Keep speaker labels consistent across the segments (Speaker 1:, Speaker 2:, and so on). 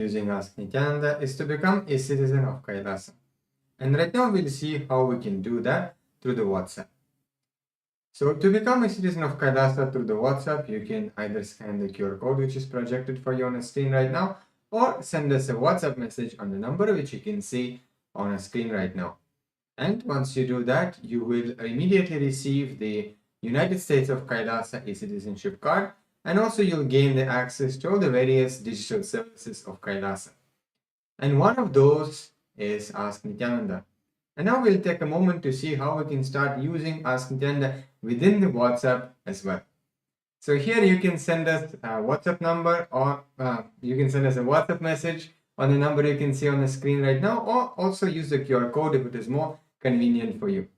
Speaker 1: using Ask Nityananda is to become a citizen of Kailasa. And right now we'll see how we can do that through the WhatsApp. So to become a citizen of Kailasa through the WhatsApp, you can either scan the QR code which is projected for you on the screen right now, or send us a WhatsApp message on the number which you can see on a screen right now. And once you do that, you will immediately receive the United States of Kailasa e-citizenship card, and also you'll gain the access to all the various digital services of Kailasa. And one of those is Ask Nityananda. And now we'll take a moment to see how we can start using Ask Nityananda within the WhatsApp as well. So here you can send us a WhatsApp number, or you can send us a WhatsApp message on the number you can see on the screen right now, or also use the QR code if it is more convenient for you.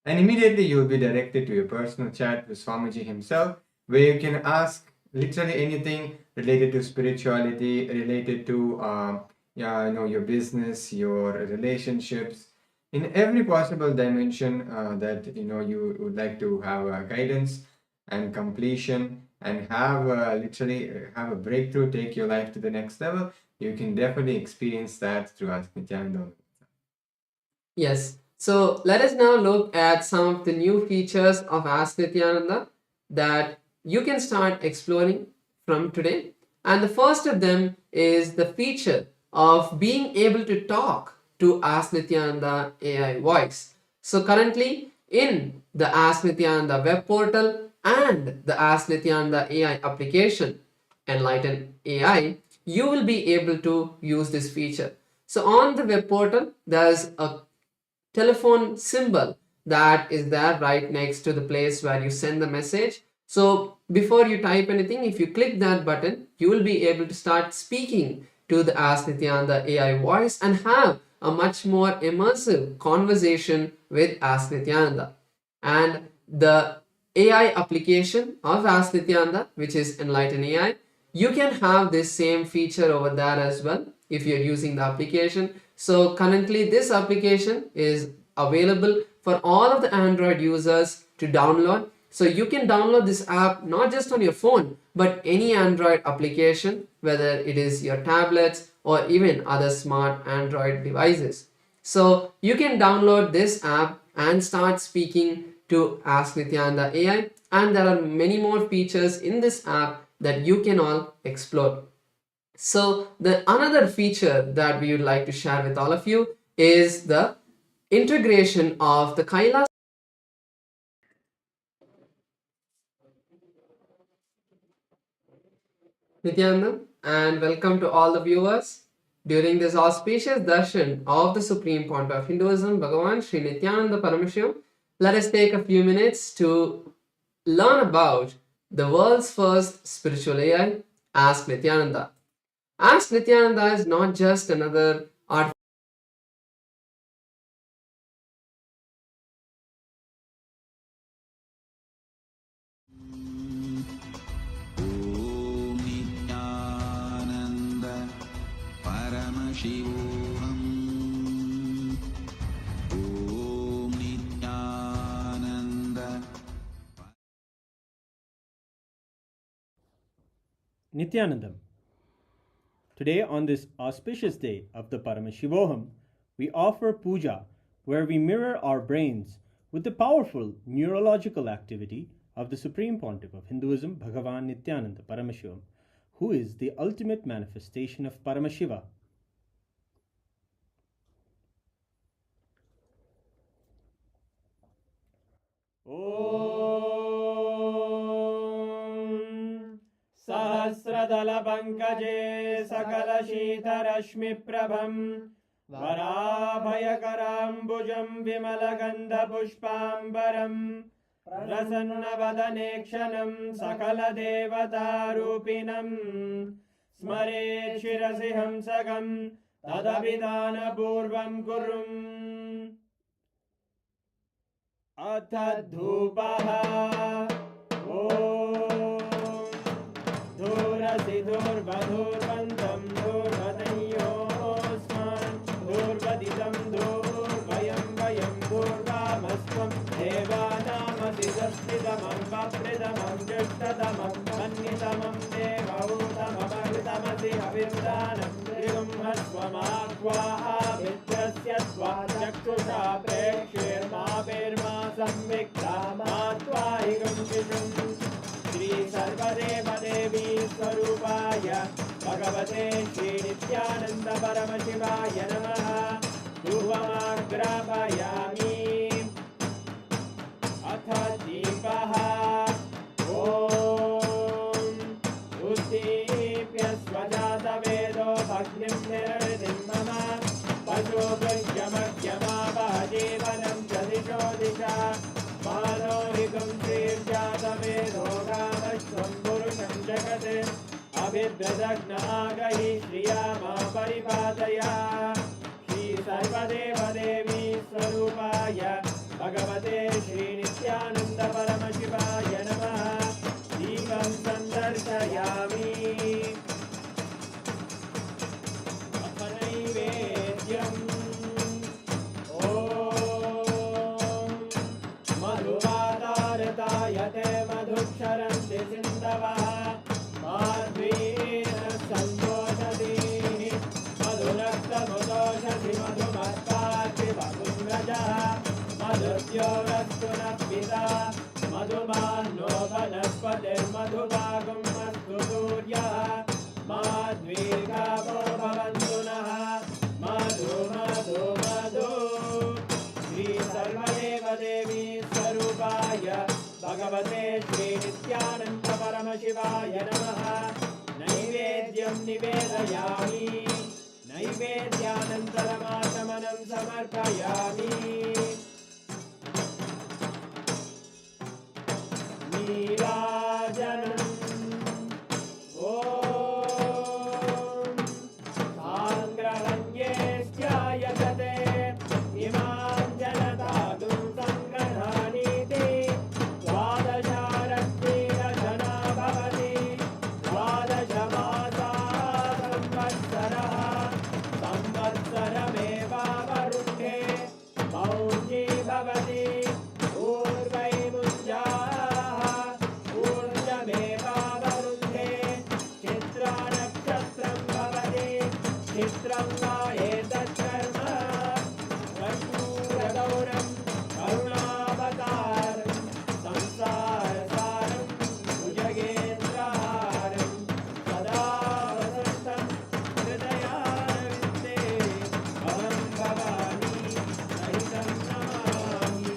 Speaker 1: And immediately you will be directed to a personal chat with Swamiji himself, where you can ask literally anything related to spirituality, related to your business, your relationships, in every possible dimension that you would like to have guidance and completion, and have literally have a breakthrough, take your life to the next level. You can definitely experience that through Ask Nityananda.
Speaker 2: Yes. So let us now look at some of the new features of Ask Nityananda that you can start exploring from today. And the first of them is the feature of being able to talk to Ask Nityananda AI voice. So currently in the Ask Nityananda web portal and the Ask Nityananda AI application, Enlighten AI, you will be able to use this feature. So on the web portal, there's a telephone symbol that is there right next to the place where you send the message. So before you type anything, if you click that button, you will be able to start speaking to the Ask Nityananda AI voice and have a much more immersive conversation with Ask Nityananda. And the AI application of Ask Nityananda, which is Enlighten AI, you can have this same feature over there as well if you're using the application. So currently this application is available for all of the Android users to download. So you can download this app not just on your phone, but any Android application, whether it is your tablets or even other smart Android devices. So you can download this app and start speaking to Ask Nityananda AI, and there are many more features in this app that you can all explore. So the another feature that we would like to share with all of you is the integration of the Kailas Nityananda, and welcome to all the viewers. During this auspicious darshan of the Supreme Pontiff of Hinduism, Bhagavan Sri Nityananda Paramashivam, let us take a few minutes to learn about the world's first spiritual AI, Ask Nityananda. Ask Nityananda is not just another art.
Speaker 3: Nityanandam. Today, on this auspicious day of the Paramashivoham, we offer puja where we mirror our brains with the powerful neurological activity of the Supreme Pontiff of Hinduism, Bhagavan Nityananda Paramashivam, who is the ultimate manifestation of Paramashiva. Om Sahasradala Sakala Shita Prabham Varabhayakarambujaam Vimalagandha Pushpambaram Prasannavadanekshanam Sakala Devatarupinam Smare Shirasi Hamsagam Tadabhidana Purvam Kurum Atadhupaha Om Dhurasi Dhurvadhurvantam Dhurvadanyosman Dhurvaditam Dhurvayam Vayam Dhurvamasvam Devanamasi Saspidamam Vapridamam Jushtadamam Mannitamam Devautamam Avitamasi Avirdanam स्वाहा मित्रस्य स्वाचक्षुषा प्रेक्षेर्मा संविक्ता मा त्वाहिगं शिशुम् श्री सर्वदेव देवी स्वरूपाय भगवते श्री नित्यानंद परमशिवाय नमः धूपमाग्रापयामि अथ दीपः ॐ उद्दीप्य स्वजातवेदो भग्निं निरवधिं मम पशुभृत्यमग्यमावह जीवनं च दिशो दिशा मानो हिगं श्रीर्जातवेदो गामश्वं पुरुषं जगत् अभिभ्रदग्नागहि श्रिया मा परिपादया श्री सर्वदेव देवी स्वरूपाय भगवते श्री नित्यानंद परमशिवाय नमः दीपं संदर्शयामि अथ नैवेद्यम् ॐ मधुवातारतायते मधुक्षरन्ति सिन्धवः माध्वीन सन्तोषति मधुरक्तमुदोषति मधुमत्पाति मधुव्रजः मधुद्योरस्तु नः पिता मधुमान्नो वनस्पतिर्मधुभागं अस्तु सूर्यः माध्वीर्गावो भवन्तु नः मधु मधु मधु श्री सर्वदेव देवी स्वरूपाय भगवते श्री नित्यानंद परमशिवाय नमः नैवेद्यं निवेदयामि नैवेद्यानन्तरमाचमनं समर्पयामि नीराजनम् ॐ साङ्ग्रहण्येऽस्यायतते इमां जनतादुं सङ्ग्रहाणीति द्वादशारत्नेन जना भवति द्वादशमासाः संवत्सरः संवत्सरमेवावरुन्धे मौञ्जी भवति चित्रं वा एतत्कर्म कर्पूरगौरं करुणावतारं संसारसारं भुजगेन्द्रहारं सदा वसन्तं हृदयारविन्दे भवं भवानी सहितं नमामि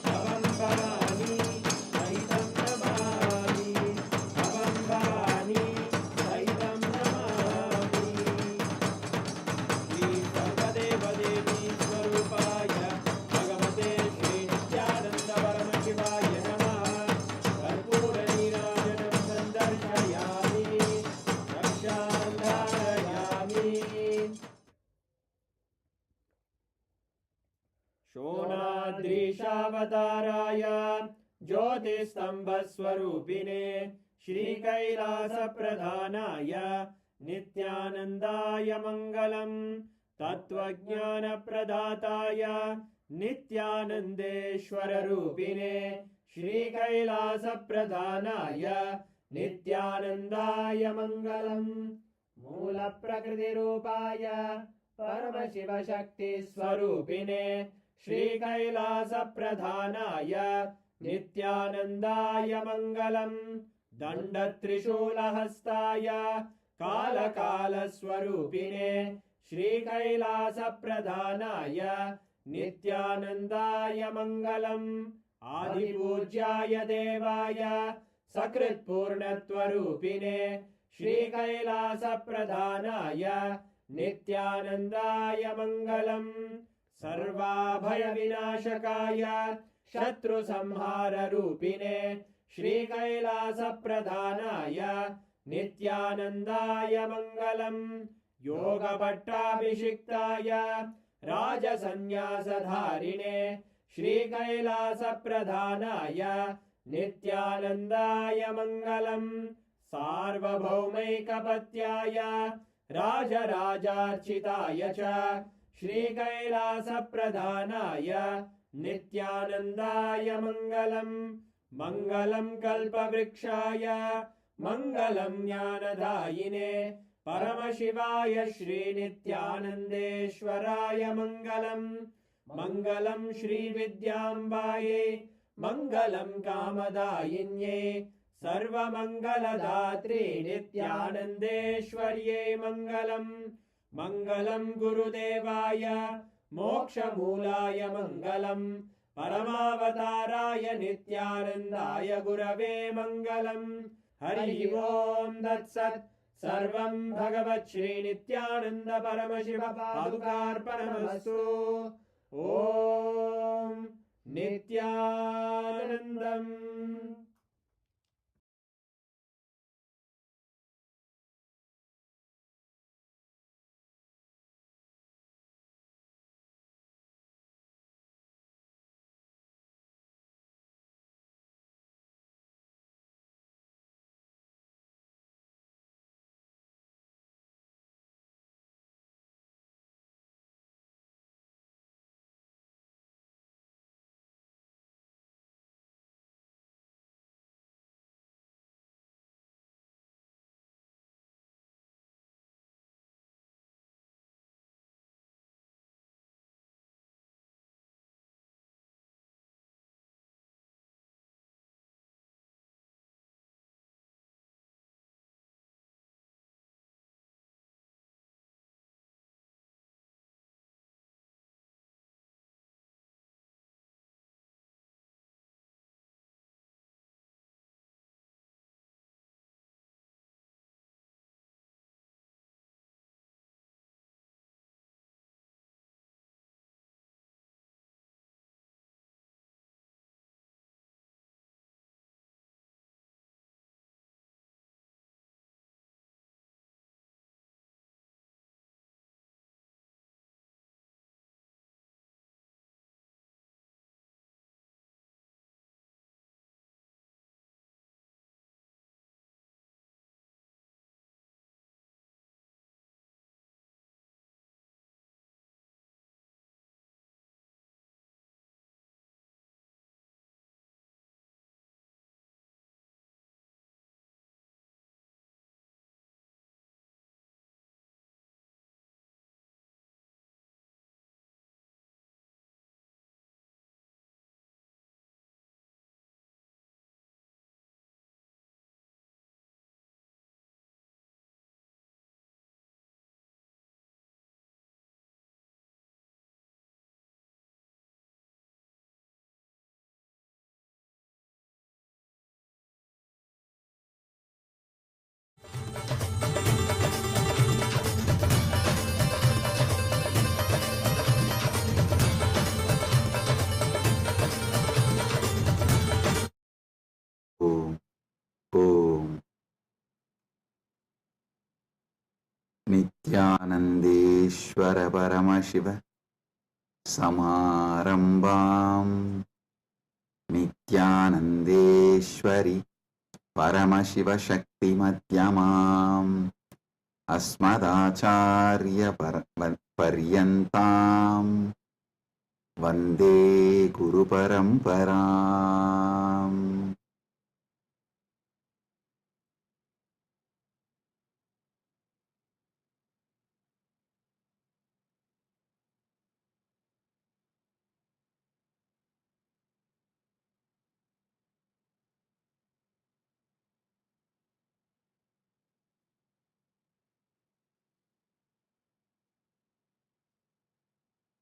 Speaker 3: भवं भवानी सहितं नमामि भवं भवानी सहितं नमामि श्री सर्वदेव देवी स्वरूपाय भगवते श्री नित्यानंद परमशिवाय नमः कर्पूरनीराजनं सन्दर्शयामि रक्षां धारयामि शोणाद्रीशावताराय ज्योतिस्तम्भस्वरूपिणे श्रीकैलासप्रधानाय नित्यानन्दाय मङ्गलम् तत्त्वज्ञानप्रदाताय नित्यानन्देश्वररूपिणे श्रीकैलासप्रधानाय नित्यानन्दाय मङ्गलम् मूलप्रकृतिरूपाय परमशिवशक्तिस्वरूपिणे श्रीकैलासप्रधानाय नित्यानन्दाय मङ्गलम् दण्डत्रिशूलहस्ताय कालकालस्वरूपिणे श्रीकैलासप्रधानाय नित्यानन्दाय मङ्गलम् आदिपूज्याय देवाय सकृत्पूर्णत्वरूपिणे श्रीकैलासप्रधानाय नित्यानन्दाय मङ्गलम् सर्वाभयविनाशकाय शत्रुसंहाररूपिणे श्रीकैलासप्रधानाय नित्यानन्दाय मङ्गलम् योगभट्टाभिषिक्ताय राजसन्न्यासधारिणे श्रीकैलासप्रधानाय नित्यानन्दाय मङ्गलम् सार्वभौमैकपत्याय राजराजार्चिताय च श्रीकैलासप्रधानाय नित्यानन्दाय मङ्गलम् मङ्गलं कल्पवृक्षाय मङ्गलं ज्ञानदायिने परमशिवाय श्रीनित्यानन्देश्वराय मङ्गलम् मङ्गलं श्रीविद्याम्बायै मङ्गलं कामदायिन्ये सर्वमङ्गलदात्रे नित्यानन्देश्वर्यै मङ्गलम् मङ्गलं गुरुदेवाय मोक्षमूलाय मङ्गलम् परमावताराय नित्यानन्दाय गुरवे मङ्गलम् हरि ओम् तत्सत् सर्वं भगवत् श्रीनित्यानन्द परमशिव पादुकार्पणमस्तु ॐ नित्यानन्दम्
Speaker 4: ॐ ॐ नित्यानन्देश्वर परमशिव समारम्भाम् नित्यानन्देश्वरि परमशिवशक्तिमध्यमाम् अस्मदाचार्यपर्यन्ताम् वन्दे गुरुपरम्पराम्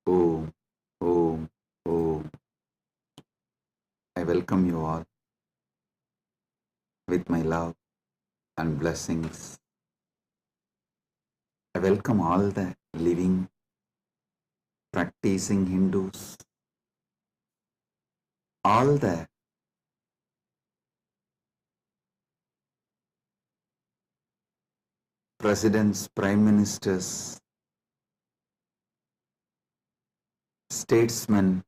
Speaker 4: Om, Om, Om. I welcome you all with my love and blessings. I welcome all the living, practicing Hindus, all the presidents, prime ministers, statesmen,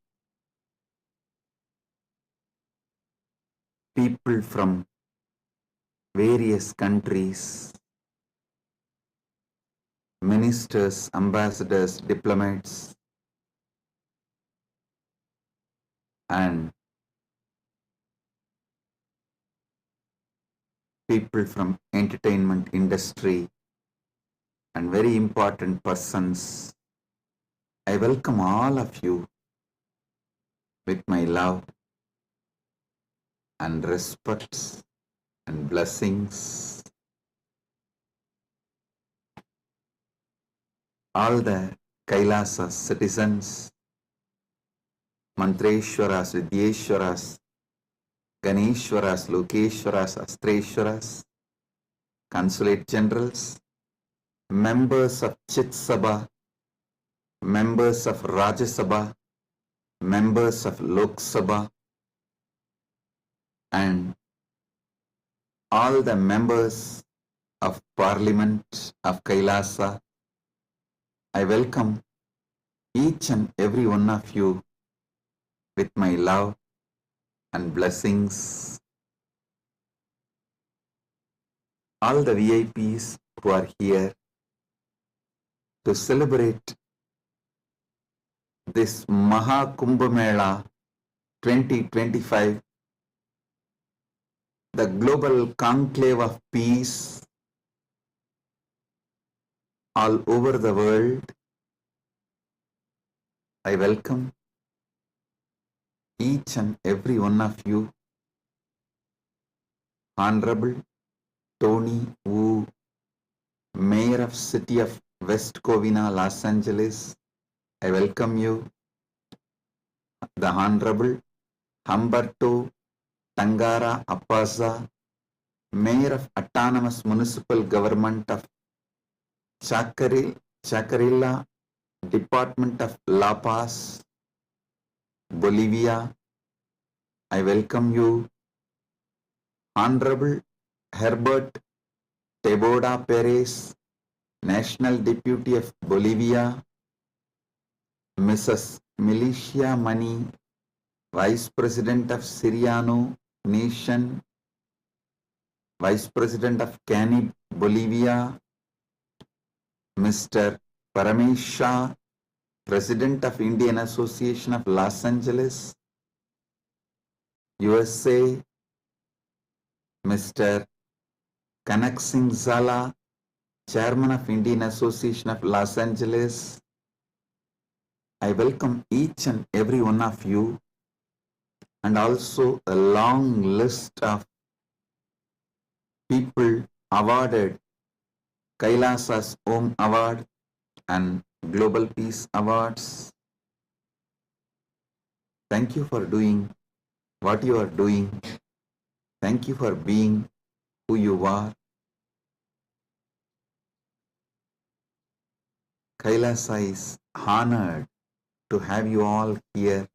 Speaker 4: people from various countries, ministers, ambassadors, diplomats, and people from entertainment industry, and very important persons, I welcome all of you with my love and respect and blessings. All the Kailasa citizens, Mantreshwaras, Vidyeshwaras, Ganeshwaras, Lokeshwaras, Astreshwaras, Consulate Generals, members of Chit Sabha, members of Rajya Sabha, members of Lok Sabha, and all the members of Parliament of Kailasa. I welcome each and every one of you with my love and blessings. All the VIPs who are here to celebrate this Maha Kumbh Mela 2025, the global conclave of peace all over the world. I welcome each and every one of you. Honorable Tony Wu, Mayor of City of West Covina, Los Angeles, I welcome you. The Honorable Humberto Tangara Apasa, Mayor of Autonomous Municipal Government of Chacarilla, Department of La Paz, Bolivia, I welcome you. Honorable Herbert Teboda Perez, National Deputy of Bolivia, Mrs. Milicia Mani, Vice President of Siriano Nation, Vice President of Canib, Bolivia, Mr. Paramesh Shah, President of Indian Association of Los Angeles, USA, Mr. Kanak Singh Zala, Chairman of Indian Association of Los Angeles. I welcome each and every one of you, and also a long list of people awarded Kailasa's Om Award and Global Peace Awards. Thank you for doing what you are doing. Thank you for being who you are. Kailasa is honored to have you all here.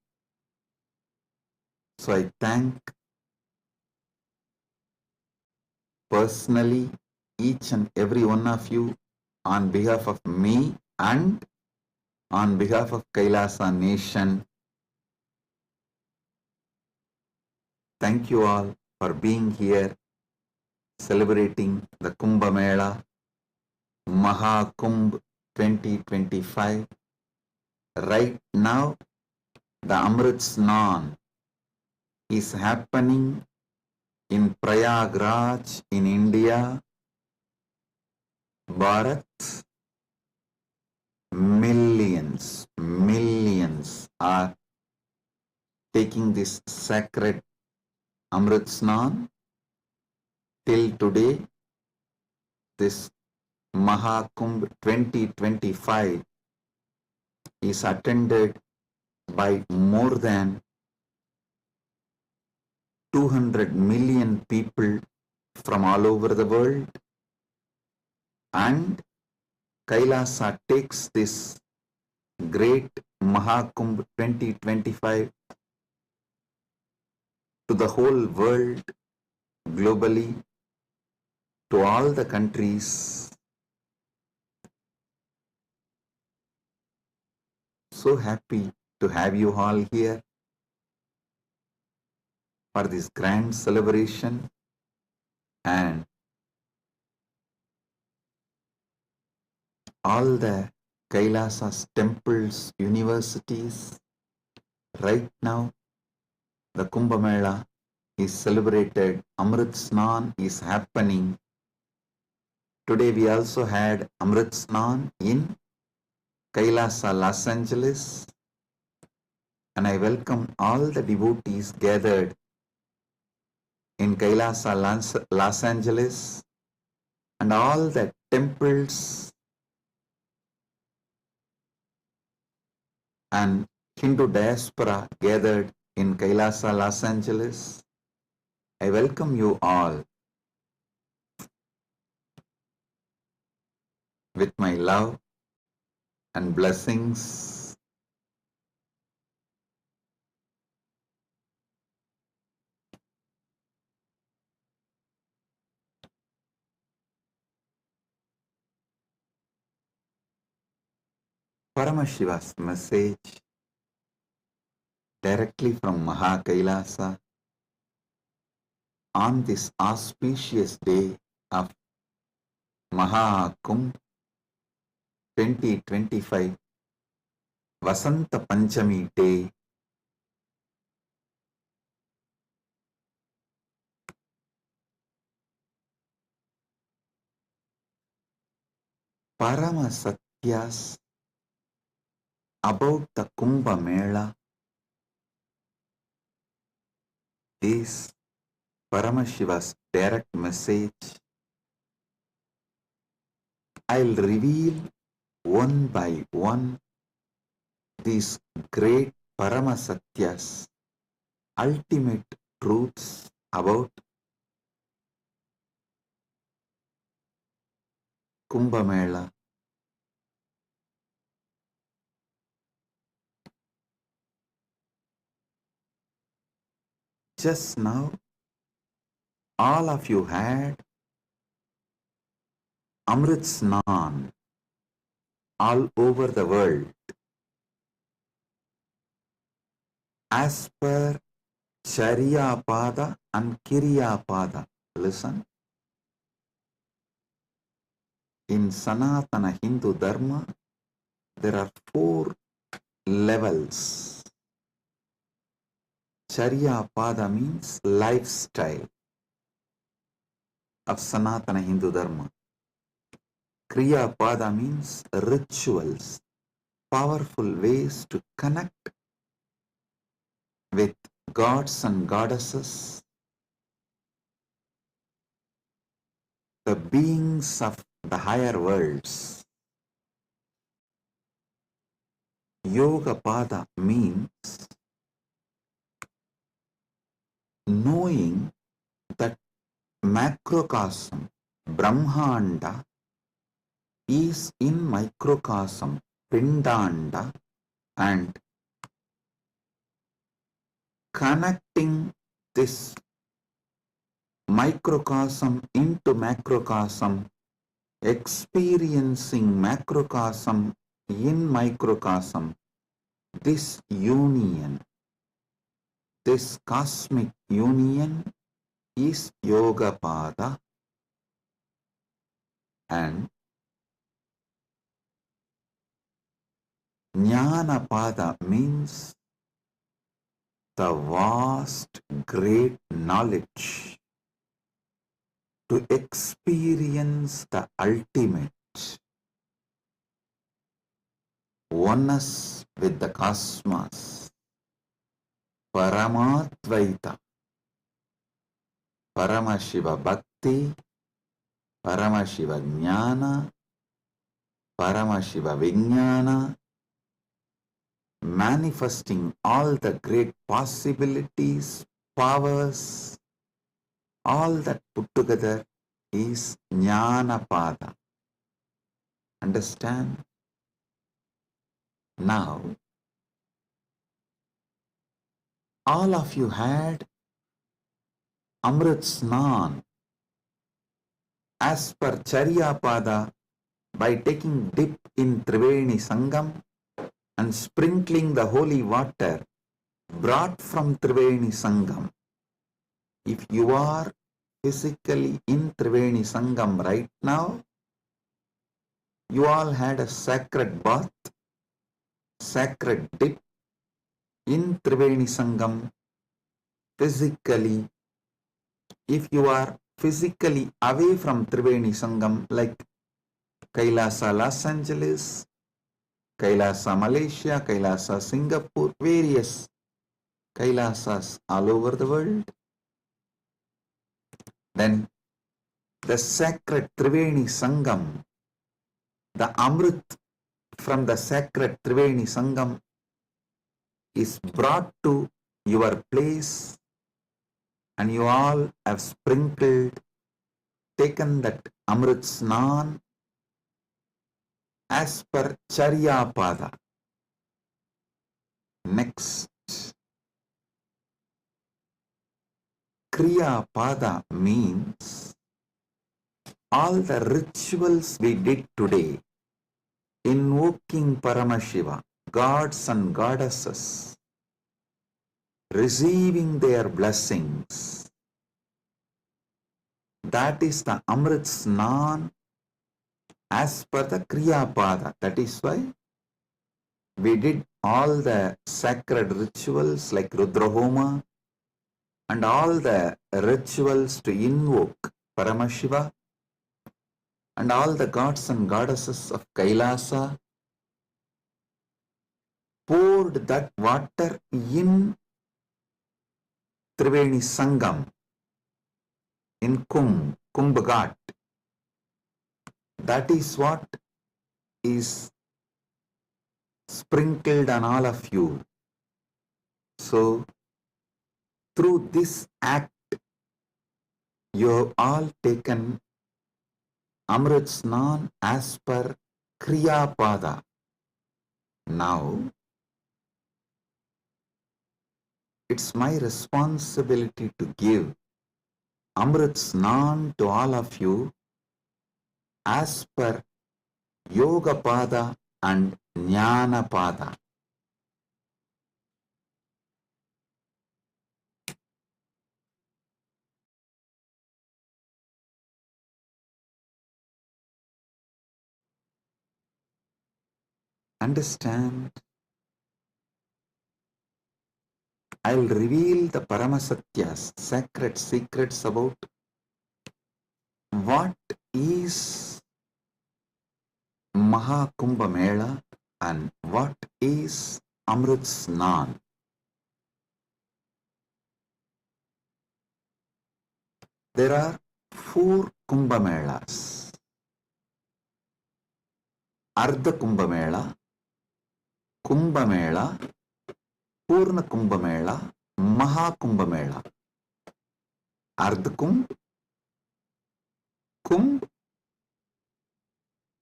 Speaker 4: So I thank personally each and every one of you on behalf of me and on behalf of Kailasa Nation. Thank you all for being here, celebrating the Kumbh Mela, Maha Kumbh 2025. Right now, the Amrit Snan is happening in Prayagraj in India. Bharat, millions are taking this sacred Amrit Snan. Till today, this Maha Kumbh 2025 is attended by more than 200 million people from all over the world, and Kailasa takes this great Maha Kumbh 2025 to the whole world, globally, to all the countries. So happy to have you all here for this grand celebration, and all the Kailasa's temples, universities. Right now, the Kumbh Mela is celebrated, Amrit Snan is happening Today we also had Amrit Snan in Kailasa, Los Angeles, and I welcome all the devotees gathered in Kailasa, Los Angeles, and all the temples and Hindu diaspora gathered in Kailasa, Los Angeles. I welcome you all with my love and blessings. Paramashiva's message directly from Maha Kailasa on this auspicious day of Maha Kumbh 2025 Vasanta Panchami day. Parama Satyas about the Kumbh Mela is Paramashiva's direct message. I'll reveal one by one these great Parama Satyas, ultimate truths about Kumbh Mela. Just now, all of you had Amrit Snan all over the world. As per Charya Pada and Kirya Pada. Listen. In Sanatana Hindu Dharma, there are 4 levels. Charya Pada means lifestyle of Sanatana Hindu Dharma. Kriya Pada means rituals, powerful ways to connect with gods and goddesses, the beings of the higher worlds. Yoga Pada means knowing that macrocosm, Brahmanda, is in microcosm, Pindanda, and connecting this microcosm into macrocosm, experiencing macrocosm in microcosm, this union, this cosmic union is Yoga Pada, and Jnana Pada means the vast, great knowledge to experience the ultimate oneness with the cosmos, Paramatvaita, Paramashiva Bhakti, Paramashiva Jnana, Paramashiva Vijnana, manifesting all the great possibilities, powers, all that put together is Jnana Pada. Understand? Now, all of you had Amrit Snan as per Charya Pada by taking dip in Triveni Sangam and sprinkling the holy water brought from Triveni Sangam. If you are physically in Triveni Sangam right now, you all had a sacred bath, sacred dip in Triveni Sangam physically. If you are physically away from Triveni Sangam, like Kailasa Los Angeles, Kailasa Malaysia, Kailasa Singapore, various Kailasas all over the world. Then the sacred Triveni Sangam, the Amrit from the sacred Triveni Sangam is brought to your place, and you all have sprinkled, taken that Amrit Snan as per Charya Pada. Next, Kriya Pada means all the rituals we did today, invoking Paramashiva, gods and goddesses, receiving their blessings. That is the Amrit Snan as per the Kriya Pada. That is why we did all the sacred rituals like Rudrahoma and all the rituals to invoke Paramashiva and all the gods and goddesses of Kailasa, poured that water in Triveni Sangam, in Kumbh Ghat. That is what is sprinkled on all of you. So, through this act, you have all taken Amrit Snan as per Kriya Pada. Now, it's my responsibility to give Amrit Snan to all of you as per Yoga Pada and Jnana Pada. Understand? I'll reveal the Paramasatyas, sacred secrets about what is Mahakumbha Mela and what is Amrit Snan. There are 4 Kumbha Melas. Ardha Kumbha Mela, Kumbha Mela, Purna Kumbha Mela, Mahakumbha Mela. Ardha Kumbh, Kumbh,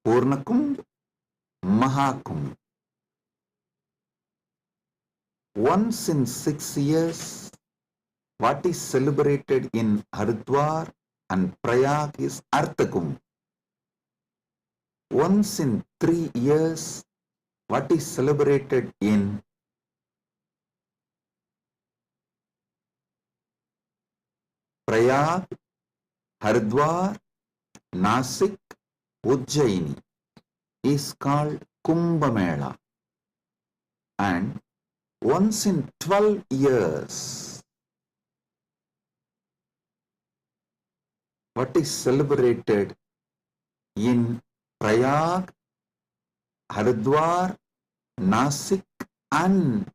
Speaker 4: Purna Kumbh, Mahakumbh. Once in 6 years, what is celebrated in Haridwar and Prayag is Ardha Kumbh. Once in 3 years, what is celebrated in Prayag, Haridwar, Nasik, Ujjaini is called Kumbha Mela. And once in 12 years, what is celebrated in Prayag, Haridwar, Nasik and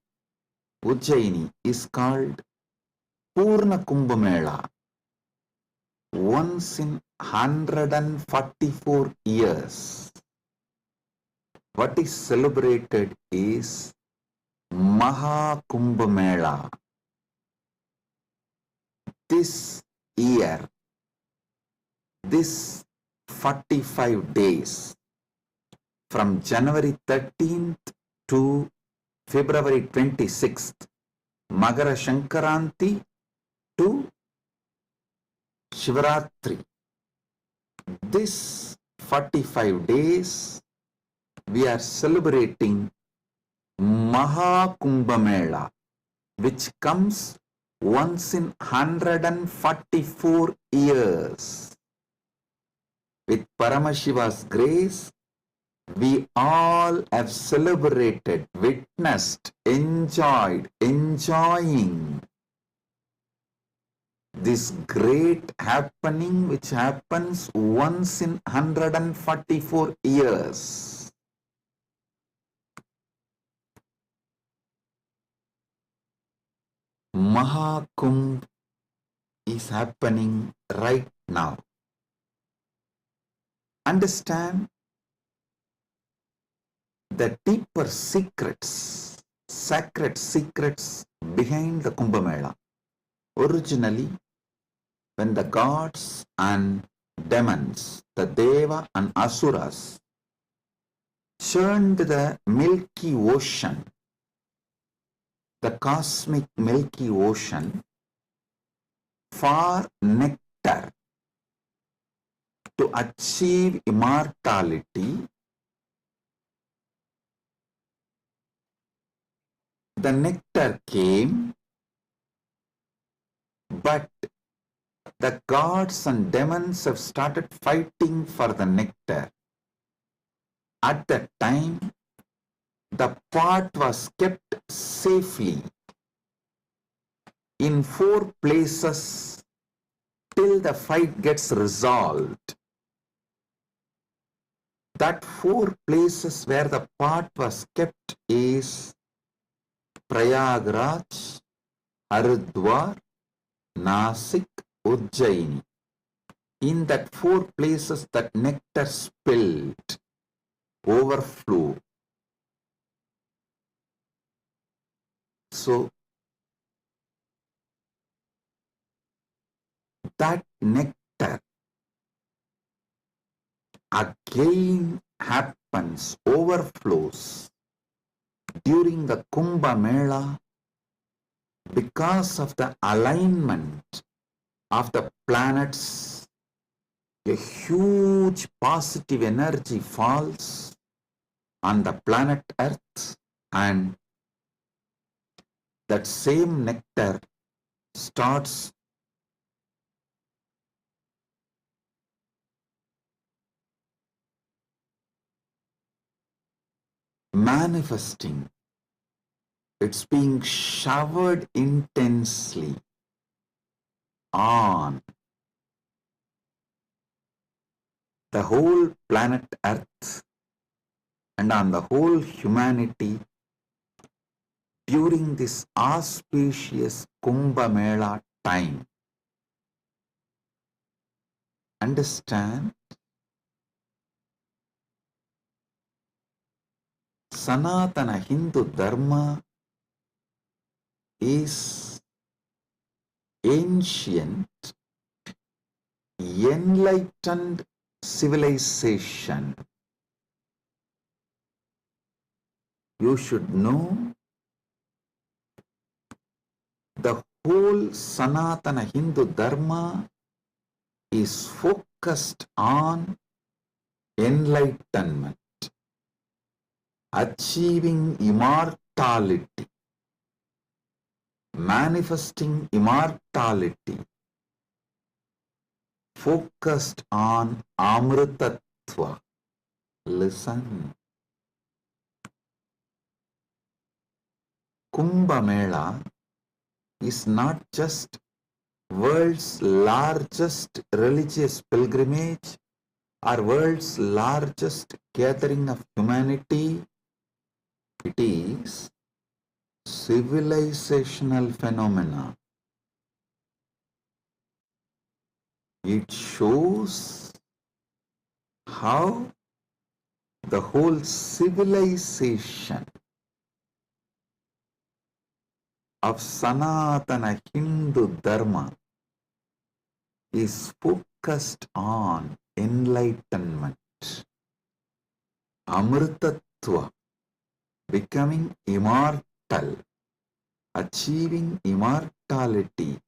Speaker 4: Ujjaini is called Purna Kumbha Mela. Once in 144 years, what is celebrated is Mahakumbha Mela. This year, this 45 days, from January 13th to February 26th, Magara Shankaranti to Shivaratri. This 45 days, we are celebrating Mahakumbha Mela, which comes once in 144 years. With Paramashiva's grace, we all have celebrated, witnessed, enjoying this great happening which happens once in 144 years. Mahakumbh is happening right now. Understand the deeper secrets, sacred secrets behind the Kumbh Mela. Originally, when the gods and demons, the Deva and Asuras, churned the Milky Ocean, the cosmic Milky Ocean, for nectar to achieve immortality, the nectar came, but the gods and demons have started fighting for the nectar. At that time, the pot was kept safely in 4 places till the fight gets resolved. That 4 places where the pot was kept is Prayagraj, Haridwar, Nasik, Ujjaini. In that 4 places that nectar spilled, overflow. So that nectar again happens, overflows during the Kumbh Mela because of the alignment of the planets. A huge positive energy falls on the planet Earth, and that same nectar starts manifesting. It's being showered intensely on the whole planet Earth and on the whole humanity during this auspicious Kumbh Mela time. Understand? Sanatana Hindu Dharma is ancient, enlightened civilization. You should know the whole Sanatana Hindu Dharma is focused on enlightenment, achieving immortality, manifesting immortality, focused on Amritatva. Listen. Kumbh Mela is not just world's largest religious pilgrimage or world's largest gathering of humanity. It is civilizational phenomena. It shows how the whole civilization of Sanatana Hindu Dharma is focused on enlightenment, Amritatva, becoming immortal, achieving immortality.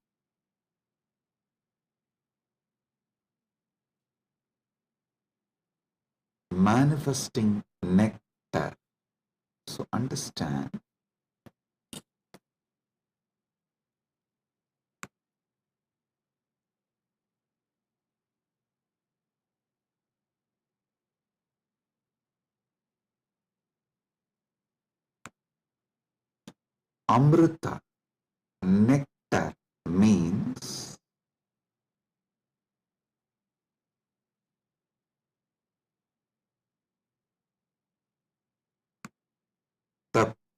Speaker 4: Manifesting nectar. So understand, Amrita, nectar, means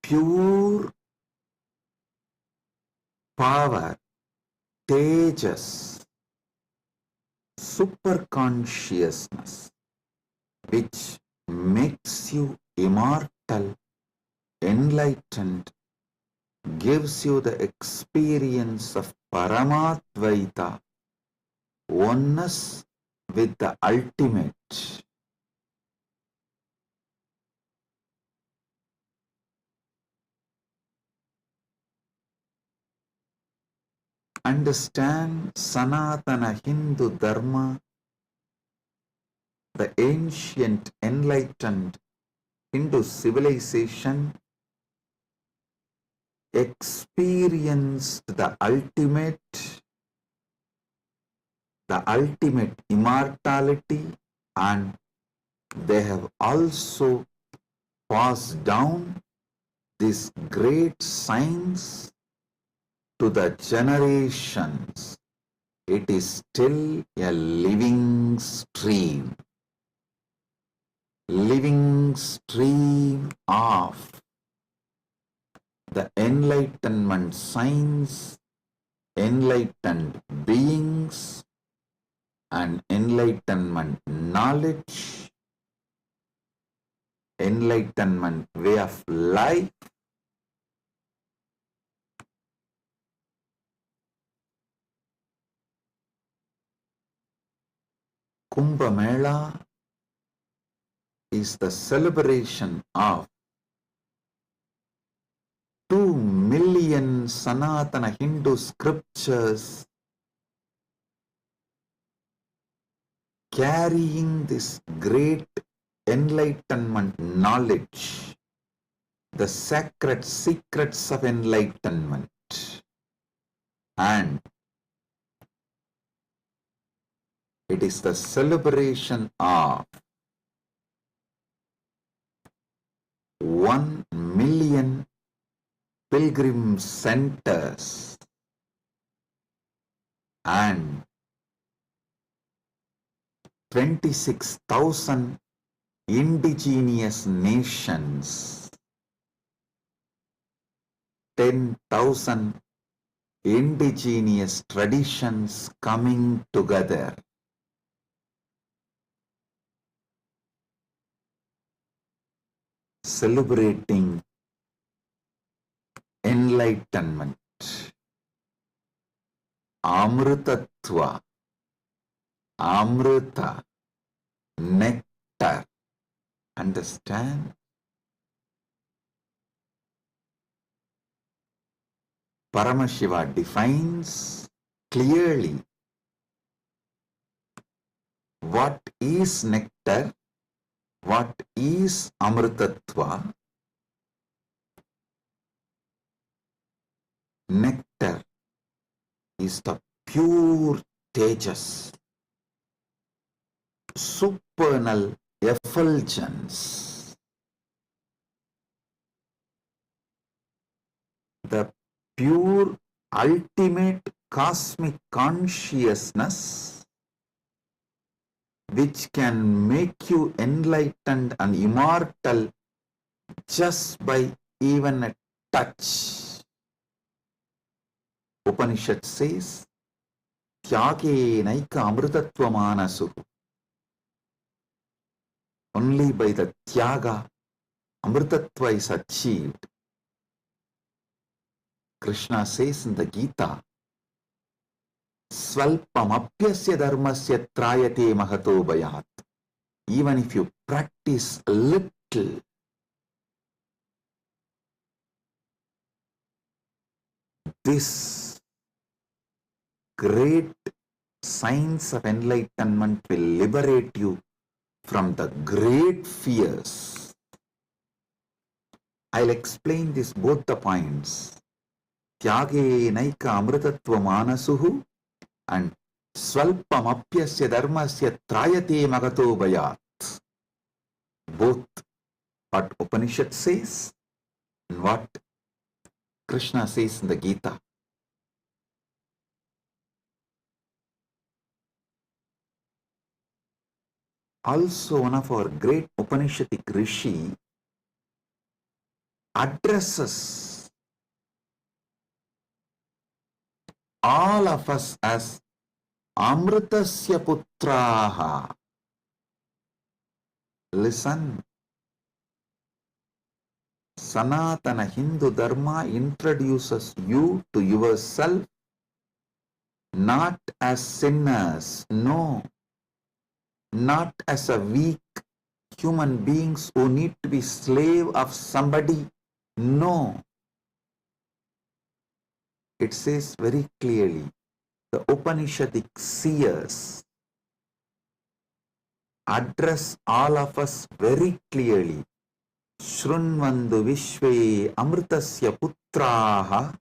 Speaker 4: pure power, tejas, super consciousness, which makes you immortal, enlightened, gives you the experience of Paramatvaita, oneness with the ultimate. Understand Sanatana Hindu Dharma, the ancient enlightened Hindu civilization experienced the ultimate immortality, and they have also passed down this great science to the generations. It is still a living stream of the enlightenment science, enlightened beings, and enlightenment knowledge, enlightenment way of life. Kumbh Mela is the celebration of 2 million Sanatana Hindu scriptures carrying this great enlightenment knowledge, the sacred secrets of enlightenment. And it is the celebration of 1 million pilgrim centers and 26,000 indigenous nations, 10,000 indigenous traditions coming together. Celebrating enlightenment, Amrutatva, Amrita, nectar. Understand? Paramashiva defines clearly what is nectar, what is Amrutatva. Nectar is the pure tejas, supernal effulgence, the pure ultimate cosmic consciousness which can make you enlightened and immortal just by even a touch. Upanishad says, Tyage naika amrutatva manasu. Only by the tyaga, amrutatva is achieved. Krishna says in the Gita, Svalpamapyasya dharmasya trayate mahato bhayat. Even if you practice a little, this great science of enlightenment will liberate you from the great fears. I'll explain this both the points. Tyage naika amrutatva manasuhu and Svalpamapyasya dharmasya trayate magato bhayat. Both what Upanishad says and what Krishna says in the Gita. Also, one of our great Upanishadic rishi, addresses all of us as Amritasya Putraha. Listen, Sanatana Hindu Dharma introduces you to yourself not as sinners, no, not as a weak human beings who need to be slave of somebody, no. It says very clearly, the Upanishadic seers address all of us very clearly. Shrunvandu Vishve Amritasya Putraha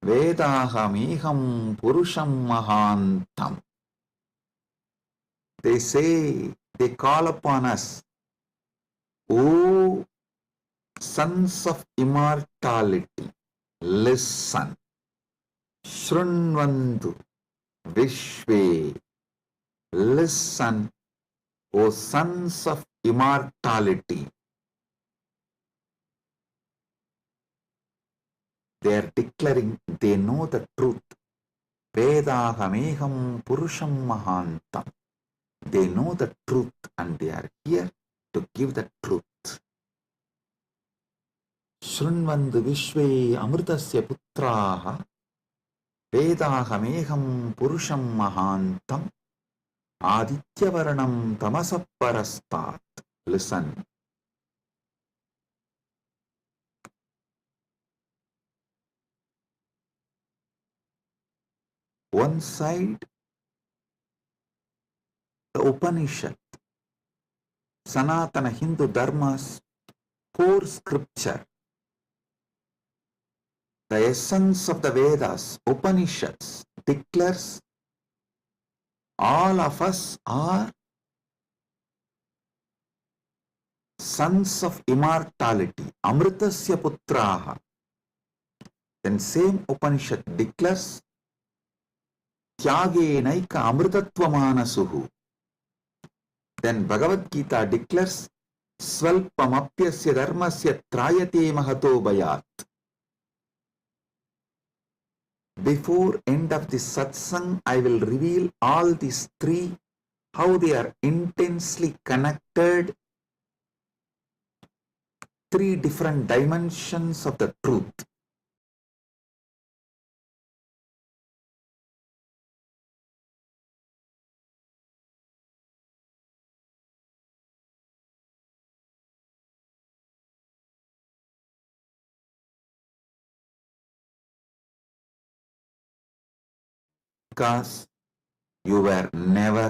Speaker 4: Vedahamiham Purusham Mahantam. They say, they call upon us, O sons of immortality, listen. Shrunvandu Vishve, listen, O sons of immortality. They are declaring they know the truth. Vedahameham Purusham Mahantam. They know the truth and they are here to give the truth. Shrunvandu Vishve Amritasya Putraha Vedahameham Purusham Mahantam Adityavarnam Tamasaparastat. Listen. One side, the Upanishad, Sanatana Hindu Dharma's core scripture, the essence of the Vedas, Upanishads, declares all of us are sons of immortality, Amritasya Putraha. Then same Upanishad declares Tyagenaika Amritatvamana. Then Bhagavad Gita declares Svalpamapyasya Dharmasya Trayate Mahato Bayat. Before end of the satsang, I will reveal all these three, how they are intensely connected, three different dimensions of the truth. Because you were never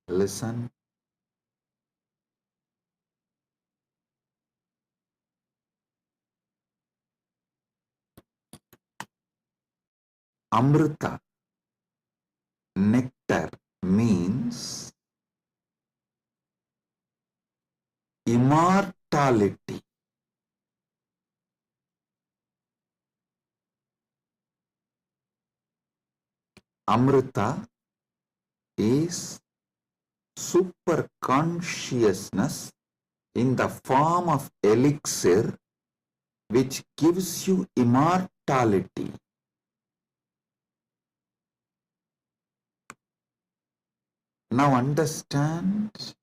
Speaker 4: Listen. Amrita, nectar, means immortality. Amrita is super consciousness in the form of elixir which gives you immortality. Now understand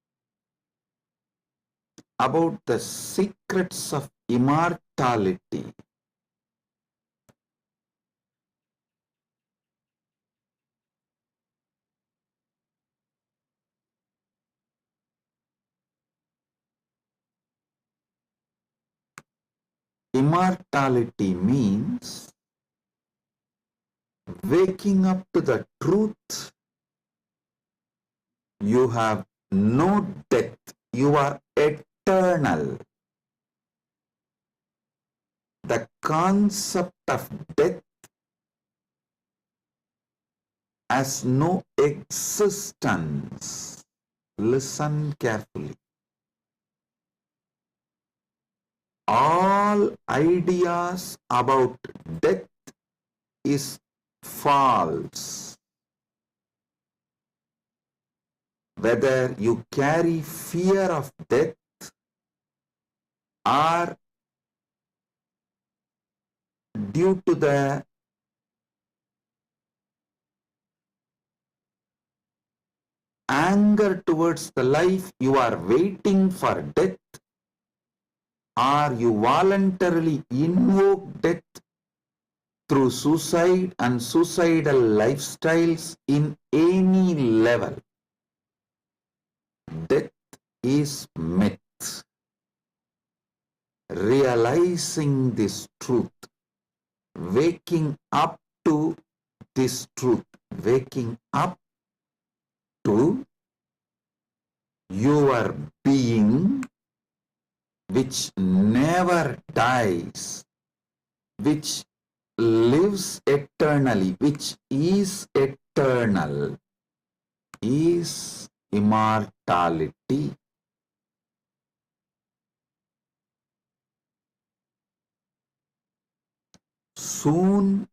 Speaker 4: about the secrets of immortality. Immortality means waking up to the truth. You have no death. You are eternal. The concept of death has no existence. Listen carefully. All ideas about death is false. Whether you carry fear of death or due to the anger towards the life, you are waiting for death, or you voluntarily invoke death through suicide and suicidal lifestyles in any level. Death is myth. Realizing this truth, waking up to this truth, waking up to your being which never dies, which lives eternally, which is eternal, is immortality. Soon,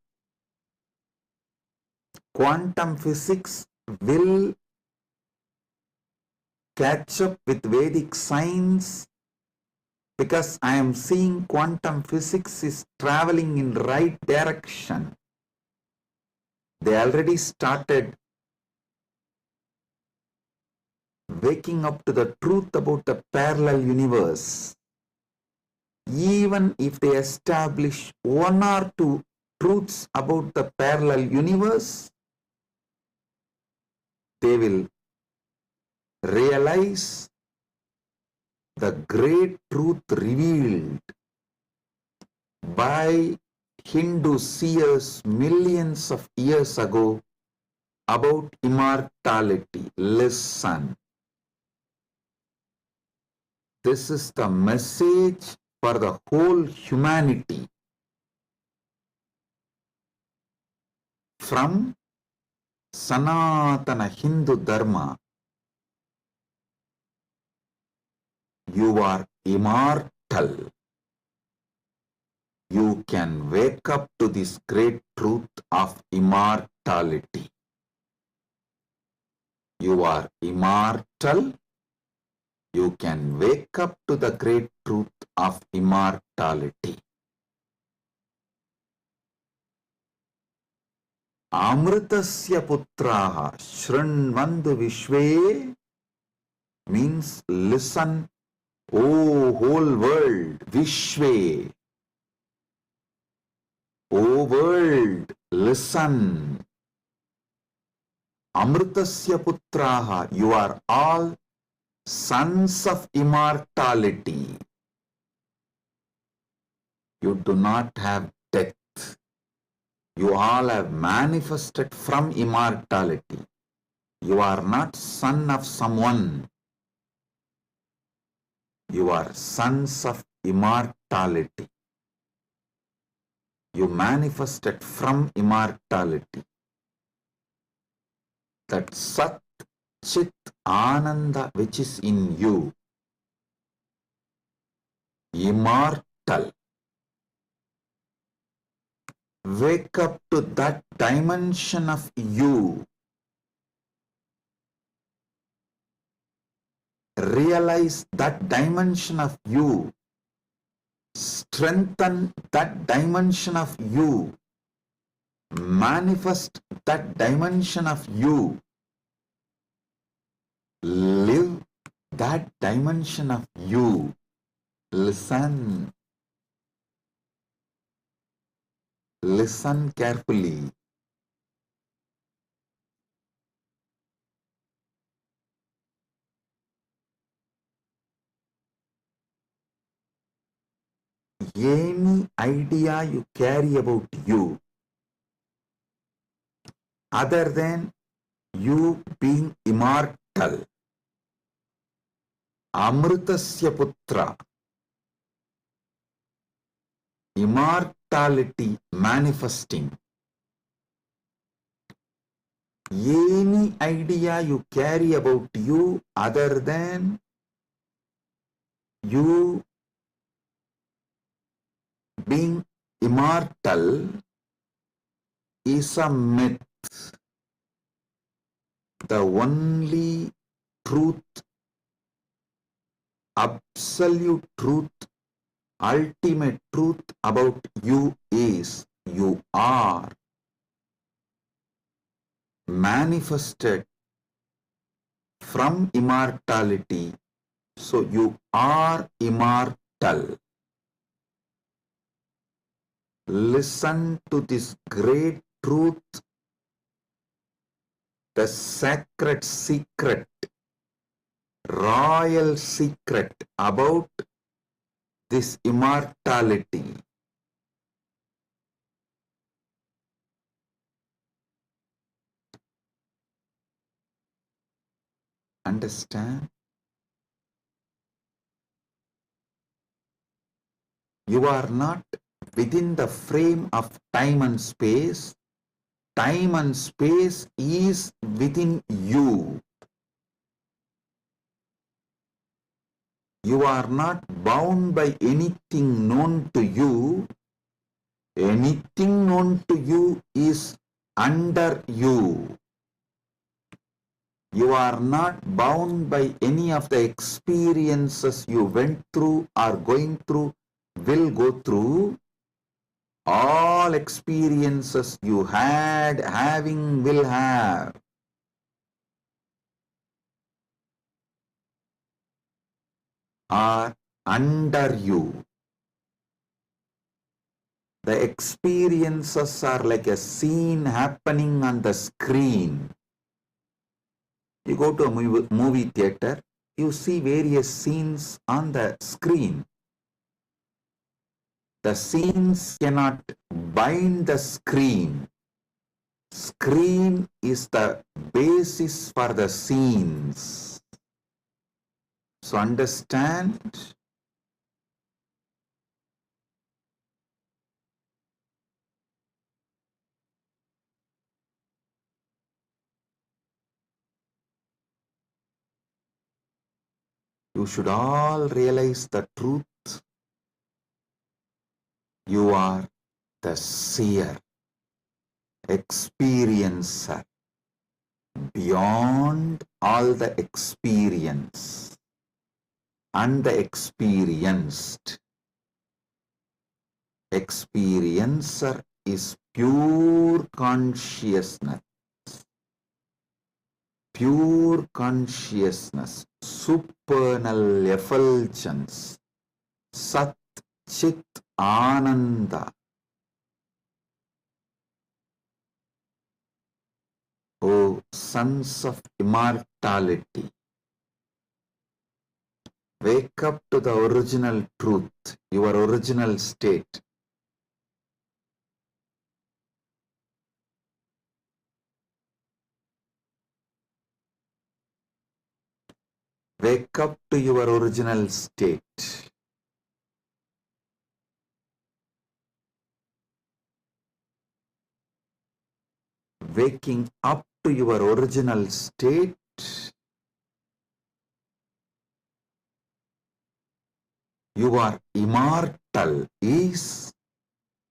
Speaker 4: quantum physics will catch up with Vedic science, because I am seeing quantum physics is traveling in right direction. They already started waking up to the truth about the parallel universe. Even if they establish one or two truths about the parallel universe, they will realize the great truth revealed by Hindu seers millions of years ago about immortality. Listen. This is the message for the whole humanity. From Sanatana Hindu Dharma, you are immortal. You can wake up to this great truth of immortality. You are immortal. You can wake up to the great truth of immortality. Amritasya putraha shrinvandu vishve means listen, O whole world, vishve. O world, listen. Amritasya putraha, you are all sons of immortality. You do not have death. You all have manifested from immortality. You are not son of someone. You are sons of immortality. You manifested from immortality. That Sat Chit Ananda which is in you, immortal. Wake up to that dimension of you. Realize that dimension of you. Strengthen that dimension of you. Manifest that dimension of you. Live that dimension of you. Listen. Listen carefully. Any idea you carry about you, other than you being immortal, Amritasya Putra, immortality manifesting, any idea you carry about you other than you being immortal is a myth. The only truth, absolute truth, ultimate truth about you is you are manifested from immortality. So you are immortal. Listen to this great truth, the sacred secret, royal secret about this immortality. Understand? You are not within the frame of time and space. Time and space is within you. You are not bound by anything known to you. Anything known to you is under you. You are not bound by any of the experiences you went through, are going through, will go through. All experiences you had, having, will have, are under you. The experiences are like a scene happening on the screen. You go to a movie theater, you see various scenes on the screen. The scenes cannot bind the screen. Screen is the basis for the scenes. So understand, you should all realize the truth. You are the seer, experiencer, beyond all the experience and the experienced. Experiencer is pure consciousness. Pure consciousness, supernal effulgence, Sat Chit Ananda. O sons of immortality, wake up to the original truth, your original state. Wake up to your original state. Waking up to your original state you are immortal is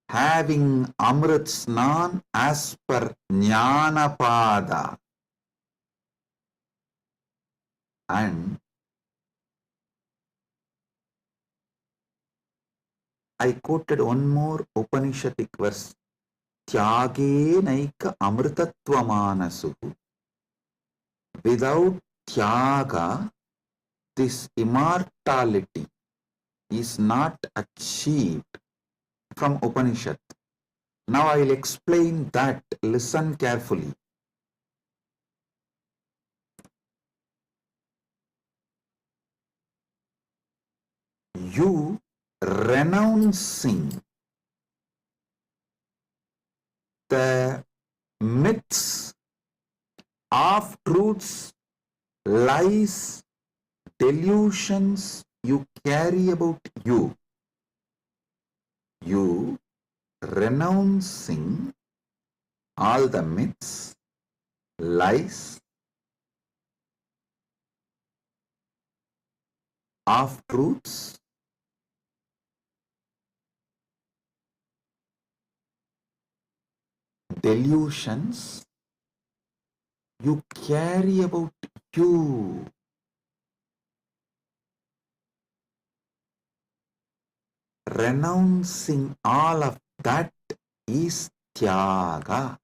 Speaker 4: having Amrit Snan as per Jnanapada. And I quoted one more Upanishadic verse. Tyage naika amritattva manasu. Without tyaga, this immortality is not achieved from Upanishad. Now I will explain that. Listen carefully. You renouncing the myths, half truths, lies, delusions you carry about you. You renouncing all the myths, lies, half truths, delusions you carry about you. Renouncing all of that is tyaga.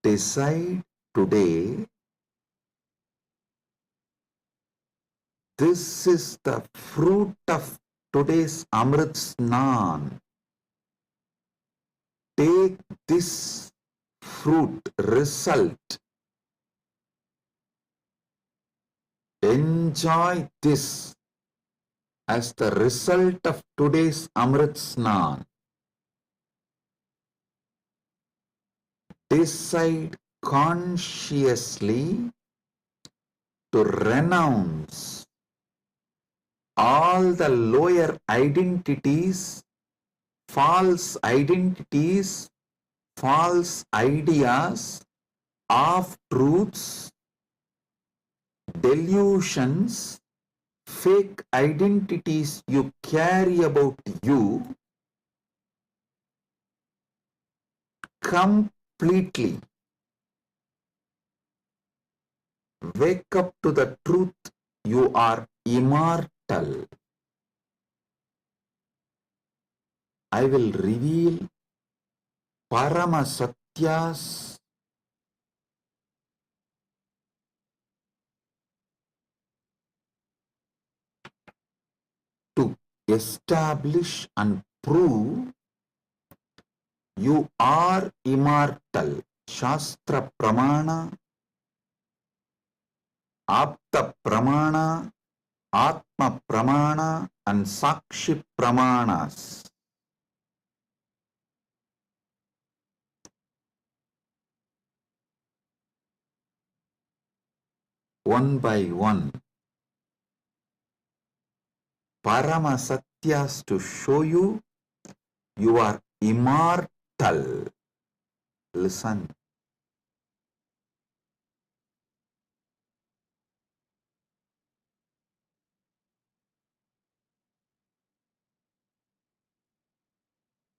Speaker 4: Decide today, this is the fruit of today's Amrit Snan. Take this fruit, result. Enjoy this as the result of today's Amrit Snan. Decide consciously to renounce all the lower identities, false ideas, half truths, delusions, fake identities you carry about you completely. Wake up to the truth, you are immortal. I will reveal Parama Satyas to establish and prove you are immortal. Shastra Pramana, Apta Pramana, Atma Pramana and Sakshi Pramanas. One by one, Parama Satyas to show you are immortal. Listen.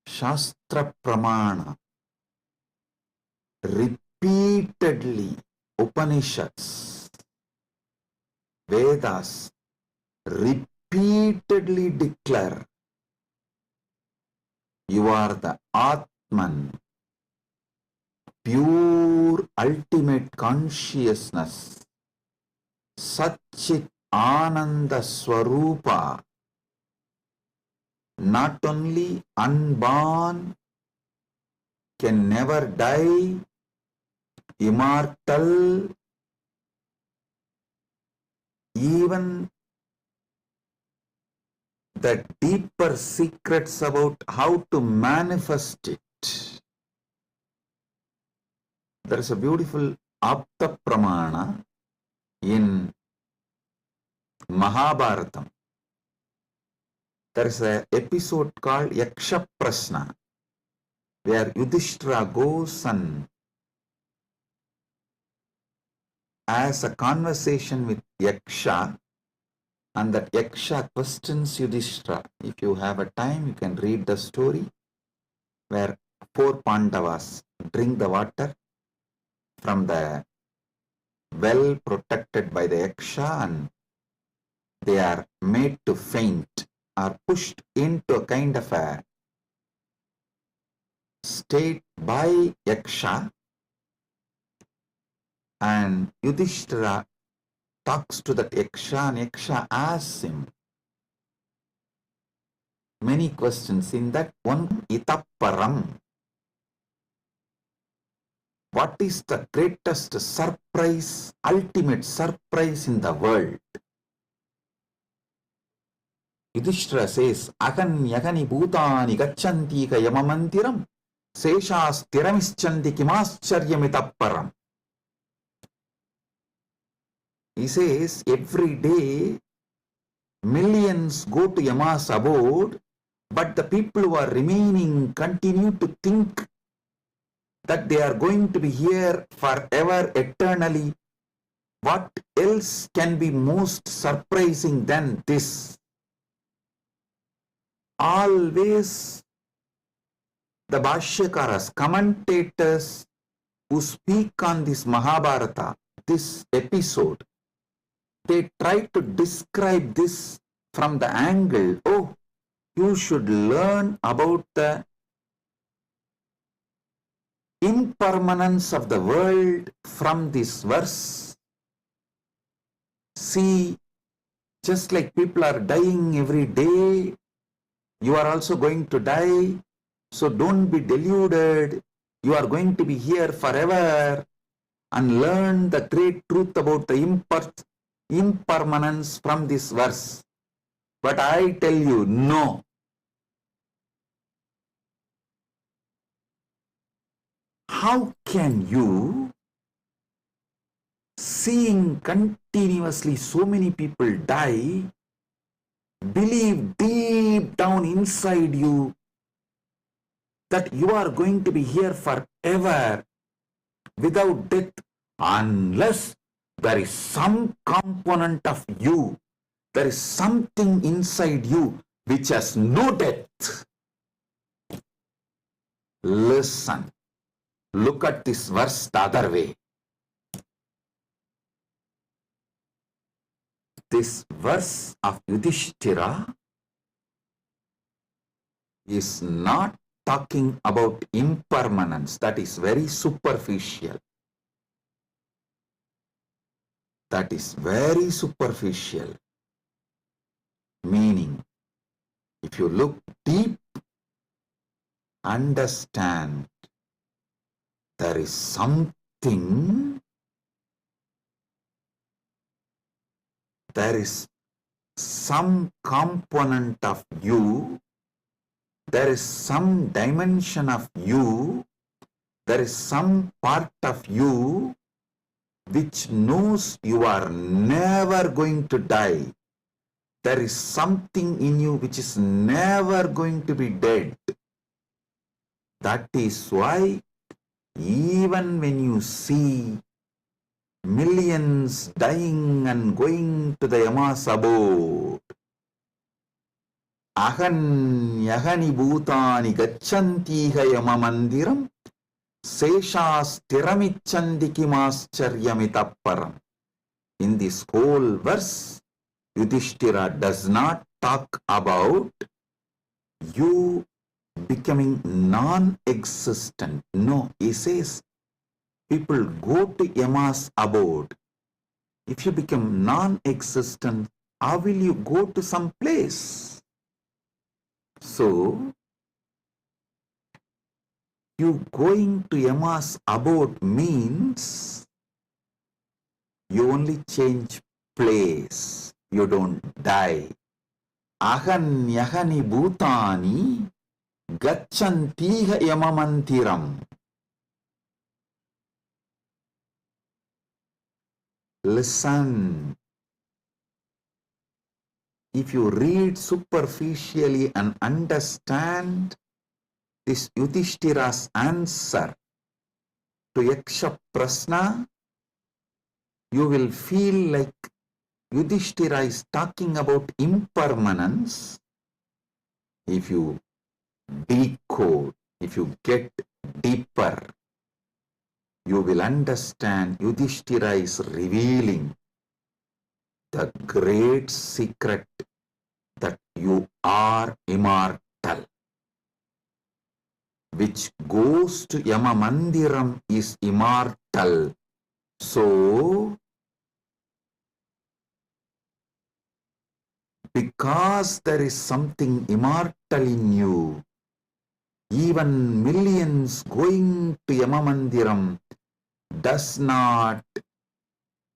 Speaker 4: Shastra Pramana, repeatedly Upanishads, Vedas repeatedly declare you are the Atman, pure ultimate consciousness, Satchit Ananda Swarupa, not only unborn, can never die, immortal, even the deeper secrets about how to manifest it. There is a beautiful Apta Pramana, In Mahabharatam, there is an episode called Yaksha Prashna, where Yudhishthira goes and has a conversation with Yaksha, and that Yaksha questions Yudhishthira. If you have a time, you can read the story where 4 Pandavas drink the water from the well protected by the Yaksha, and they are made to faint, are pushed into a kind of a state by Yaksha, and Yudhishthira talks to that Yaksha, and Yaksha asks him many questions. In that one, Itapparam, what is the greatest surprise, ultimate surprise in the world? Yudhishthira says, Agan yagani bhutani gacchanti ka yamamantiram seshas tiramischanti kimascharyamitapparam. He says, every day millions go to Yama's abode, but the people who are remaining continue to think that they are going to be here forever, eternally. What else can be most surprising than this? Always the Bhashyakaras, commentators who speak on this Mahabharata, this episode, they try to describe this from the angle, oh, you should learn about the impermanence of the world from this verse. See, just like people are dying every day, you are also going to die. So don't be deluded. You are going to be here forever, and learn the great truth about the impermanence from this verse. But I tell you, no. How can you, seeing continuously so many people die, believe deep down inside you that you are going to be here forever without death, unless there is some component of you, there is something inside you which has no death? Listen, look at this verse the other way. This verse of Yudhishthira is not talking about impermanence. That is very superficial. That is very superficial. Meaning, if you look deep, understand there is something, there is some component of you, there is some dimension of you, there is some part of you which knows you are never going to die. There is something in you which is never going to be dead. That is why even when you see millions dying and going to the Yama's abode, Ahan yagani bhutani gacchantiha yamamandiram seshas tiramicchanti kimascharyamitapparam. In this whole verse, Yudhishthira does not talk about you becoming non-existent. No, he says people go to Yama's abode. If you become non-existent, how will you go to some place? So, you going to Yama's abode means you only change place. You don't die. Ahan yagani bhutani gacchantiha yamamantiram. Listen. If you read superficially and understand this Yudhishthira's answer to Yaksha Prasna, you will feel like Yudhishthira is talking about impermanence. If you decode, if you get deeper, you will understand Yudhishthira is revealing the great secret that you are immortal. Which goes to Yama Mandiram is immortal. So, because there is something immortal in you, even millions going to Yama Mandiram does not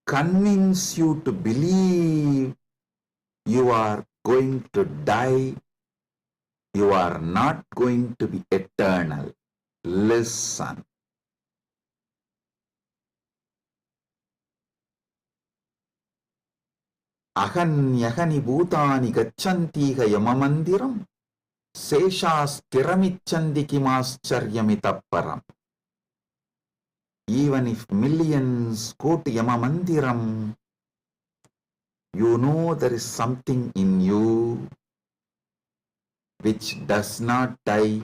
Speaker 4: convince you to believe you are going to die, you are not going to be eternal. Listen. Ahanyahani bhutani gacchantiha yamamandiram seshasthiramichandi kimascharyamitapparam. Even if millions go to Yamamandiram, you know there is something in you which does not die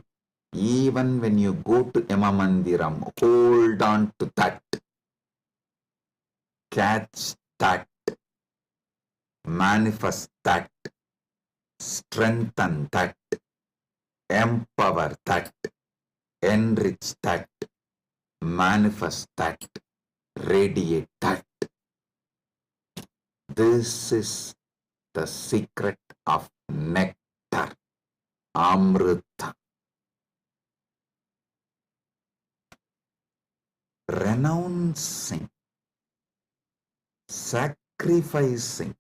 Speaker 4: even when you go to Yamamandiram. Hold on to that. Catch that. Manifest that. Strengthen that. Empower that. Enrich that. Manifest that. Radiate that. This is the secret of nectar, Amrita. Renouncing, sacrificing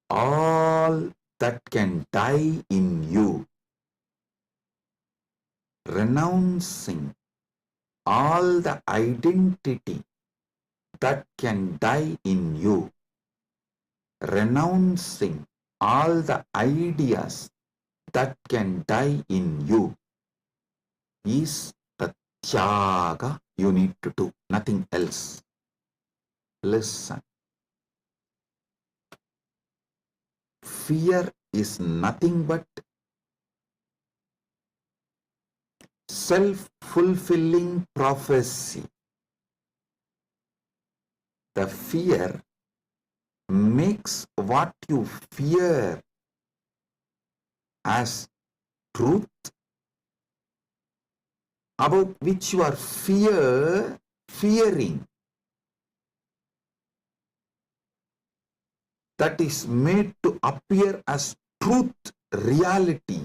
Speaker 4: all that can die in you, renouncing all the identity that can die in you, renouncing all the ideas that can die in you is the tyaga you need to do, nothing else. Listen. Fear is nothing but self-fulfilling prophecy. The fear makes what you fear as truth, about which you are fearing, that is made to appear as truth, reality,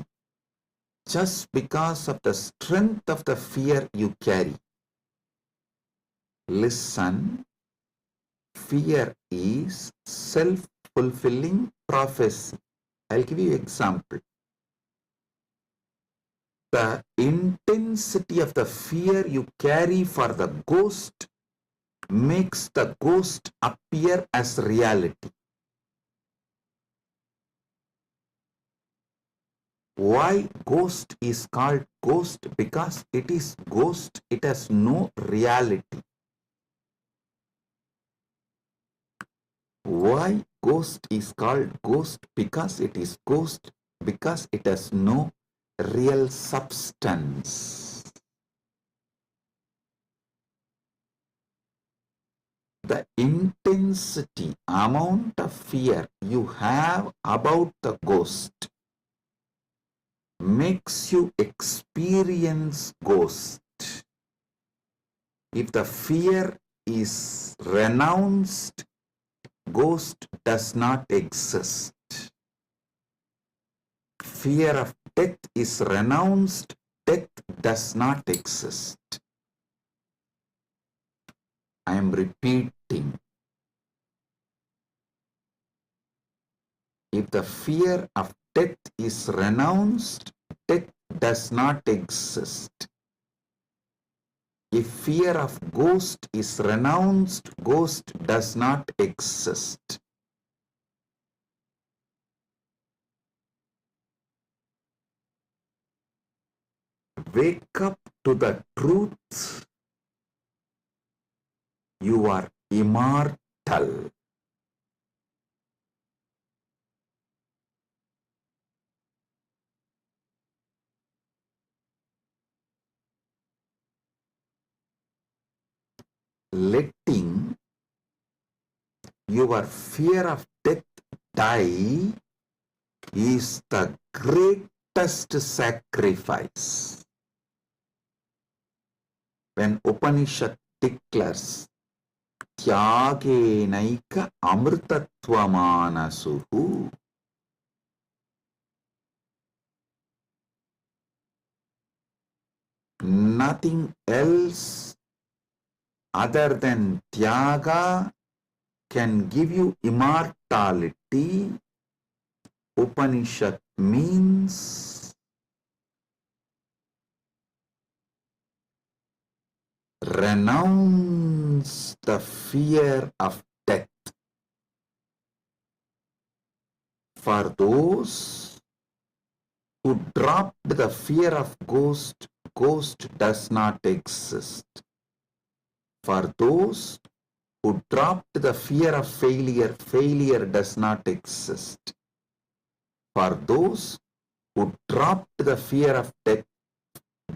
Speaker 4: just because of the strength of the fear you carry. Listen, fear is self-fulfilling prophecy. I'll give you an example. The intensity of the fear you carry for the ghost makes the ghost appear as reality. Why ghost is called ghost? Because it is ghost, it has no reality. Why ghost is called ghost? Because it is ghost, because it has no real substance. The intensity, amount of fear you have about the ghost makes you experience ghost. If the fear is renounced, ghost does not exist. Fear of death is renounced, death does not exist. I am repeating. If the fear of death is renounced, death does not exist. If fear of ghost is renounced, ghost does not exist. Wake up to the truth. You are immortal. Letting your fear of death die is the greatest sacrifice. When Upanishad declares Tyagenaika amrtatvamanasu, nothing else other than Tyaga can give you immortality. Upanishad means renounce the fear of death. For those who dropped the fear of ghost, ghost does not exist. For those who dropped the fear of failure, failure does not exist. For those who dropped the fear of death,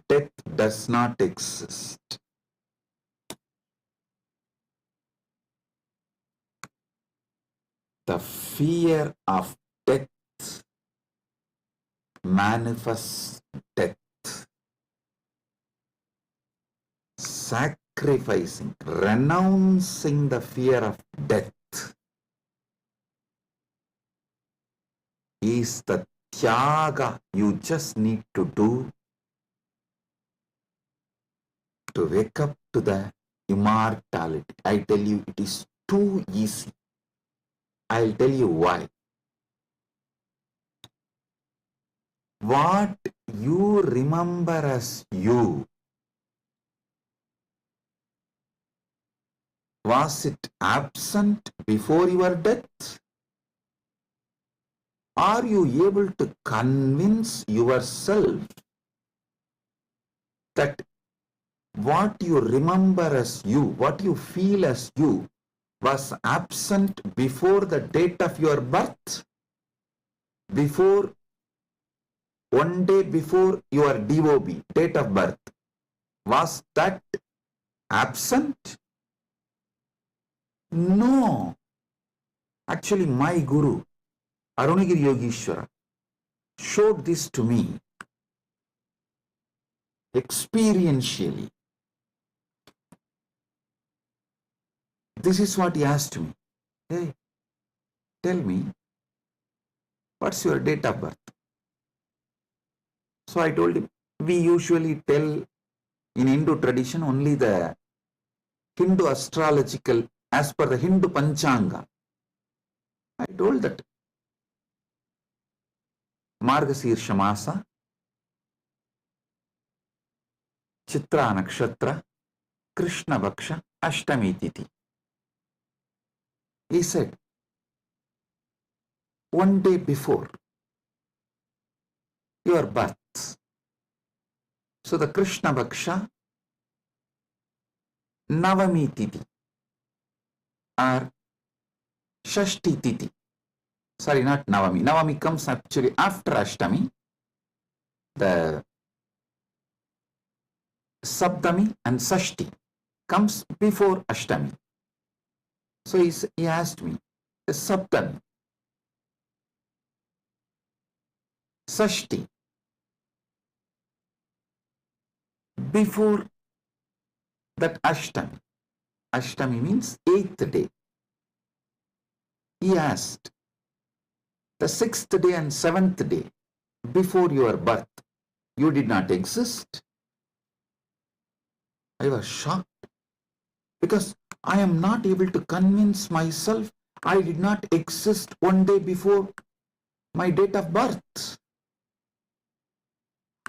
Speaker 4: death does not exist. The fear of death manifests death. Sacrificing, renouncing the fear of death is the tyaga you just need to do to wake up to the immortality. I tell you, it is too easy. I'll tell you why. What you remember as you, was it absent before your death? Are you able to convince yourself that what you remember as you, what you feel as you, was absent before the date of your birth? Before, one day before your DOB, date of birth, was that absent? No. Actually, my Guru, Arunagiri Yogeshwara, showed this to me experientially. This is what he asked me. Hey, tell me, what's your date of birth? So I told him, we usually tell in Hindu tradition only the Hindu astrological, as per the Hindu Panchanga. I told that Margasirsha Masa, Chitra Nakshatra, Krishna Bhaksha, Ashtami Titi. He said, one day before your birth. So the Krishna Bhaksha, Navami Titi or Shashti Titi. Sorry, not Navami. Navami comes actually after Ashtami. The Saptami and Sashti comes before Ashtami. So he asked me, the Saptami, Sashti, before that Ashtami. Ashtami means 8th day. He asked, the 6th day and 7th day before your birth, you did not exist. I was shocked because I am not able to convince myself I did not exist one day before my date of birth,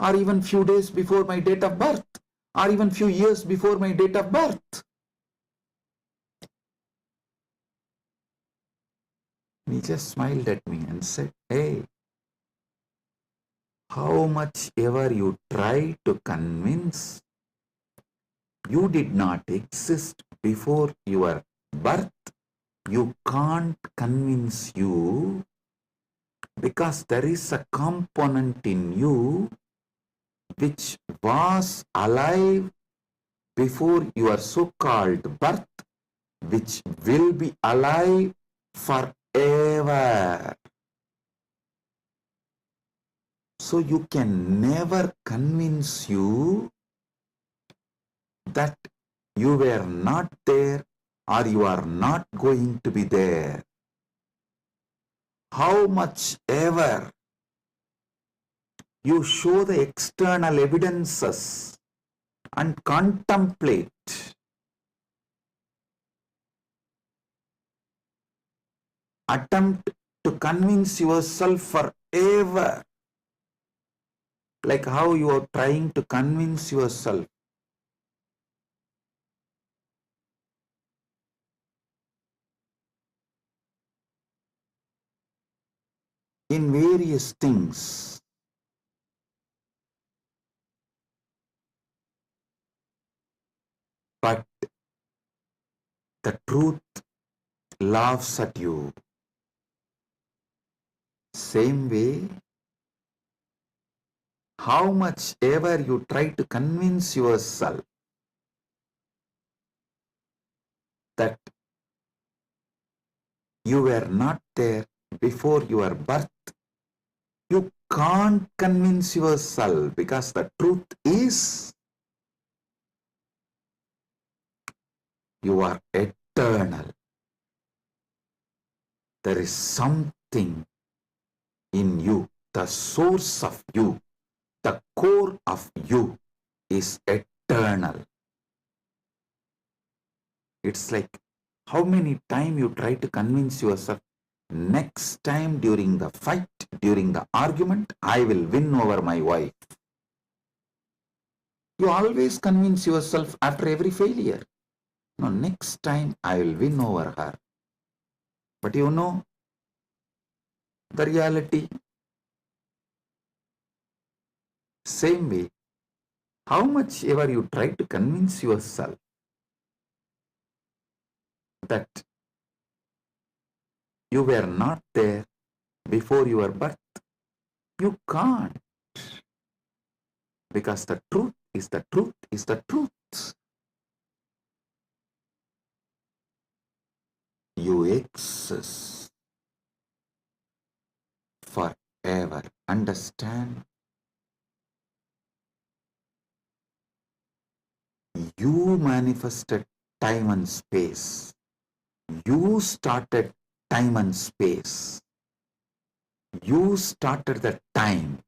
Speaker 4: or even few days before my date of birth, or even few years before my date of birth. He just smiled at me and said, hey, how much ever you try to convince, you did not exist before your birth, you can't convince you, because there is a component in you which was alive before your so-called birth, which will be alive forever. So you can never convince you that you were not there or you are not going to be there. How much ever you show the external evidences and contemplate, attempt to convince yourself forever, like how you are trying to convince yourself in various things. But the truth laughs at you. Same way, how much ever you try to convince yourself that you were not there before your birth, you can't convince yourself, because the truth is you are eternal. There is something in you, the source of you, the core of you is eternal. It's like how many times you try to convince yourself, next time during the fight, during the argument, I will win over my wife. You always convince yourself after every failure, no, next time I will win over her. But you know the reality. Same way, how much ever you try to convince yourself that you were not there before your birth, you can't, because the truth is the truth is the truth. You exist forever. Understand? You manifested time and space. You started time and space. You started the time.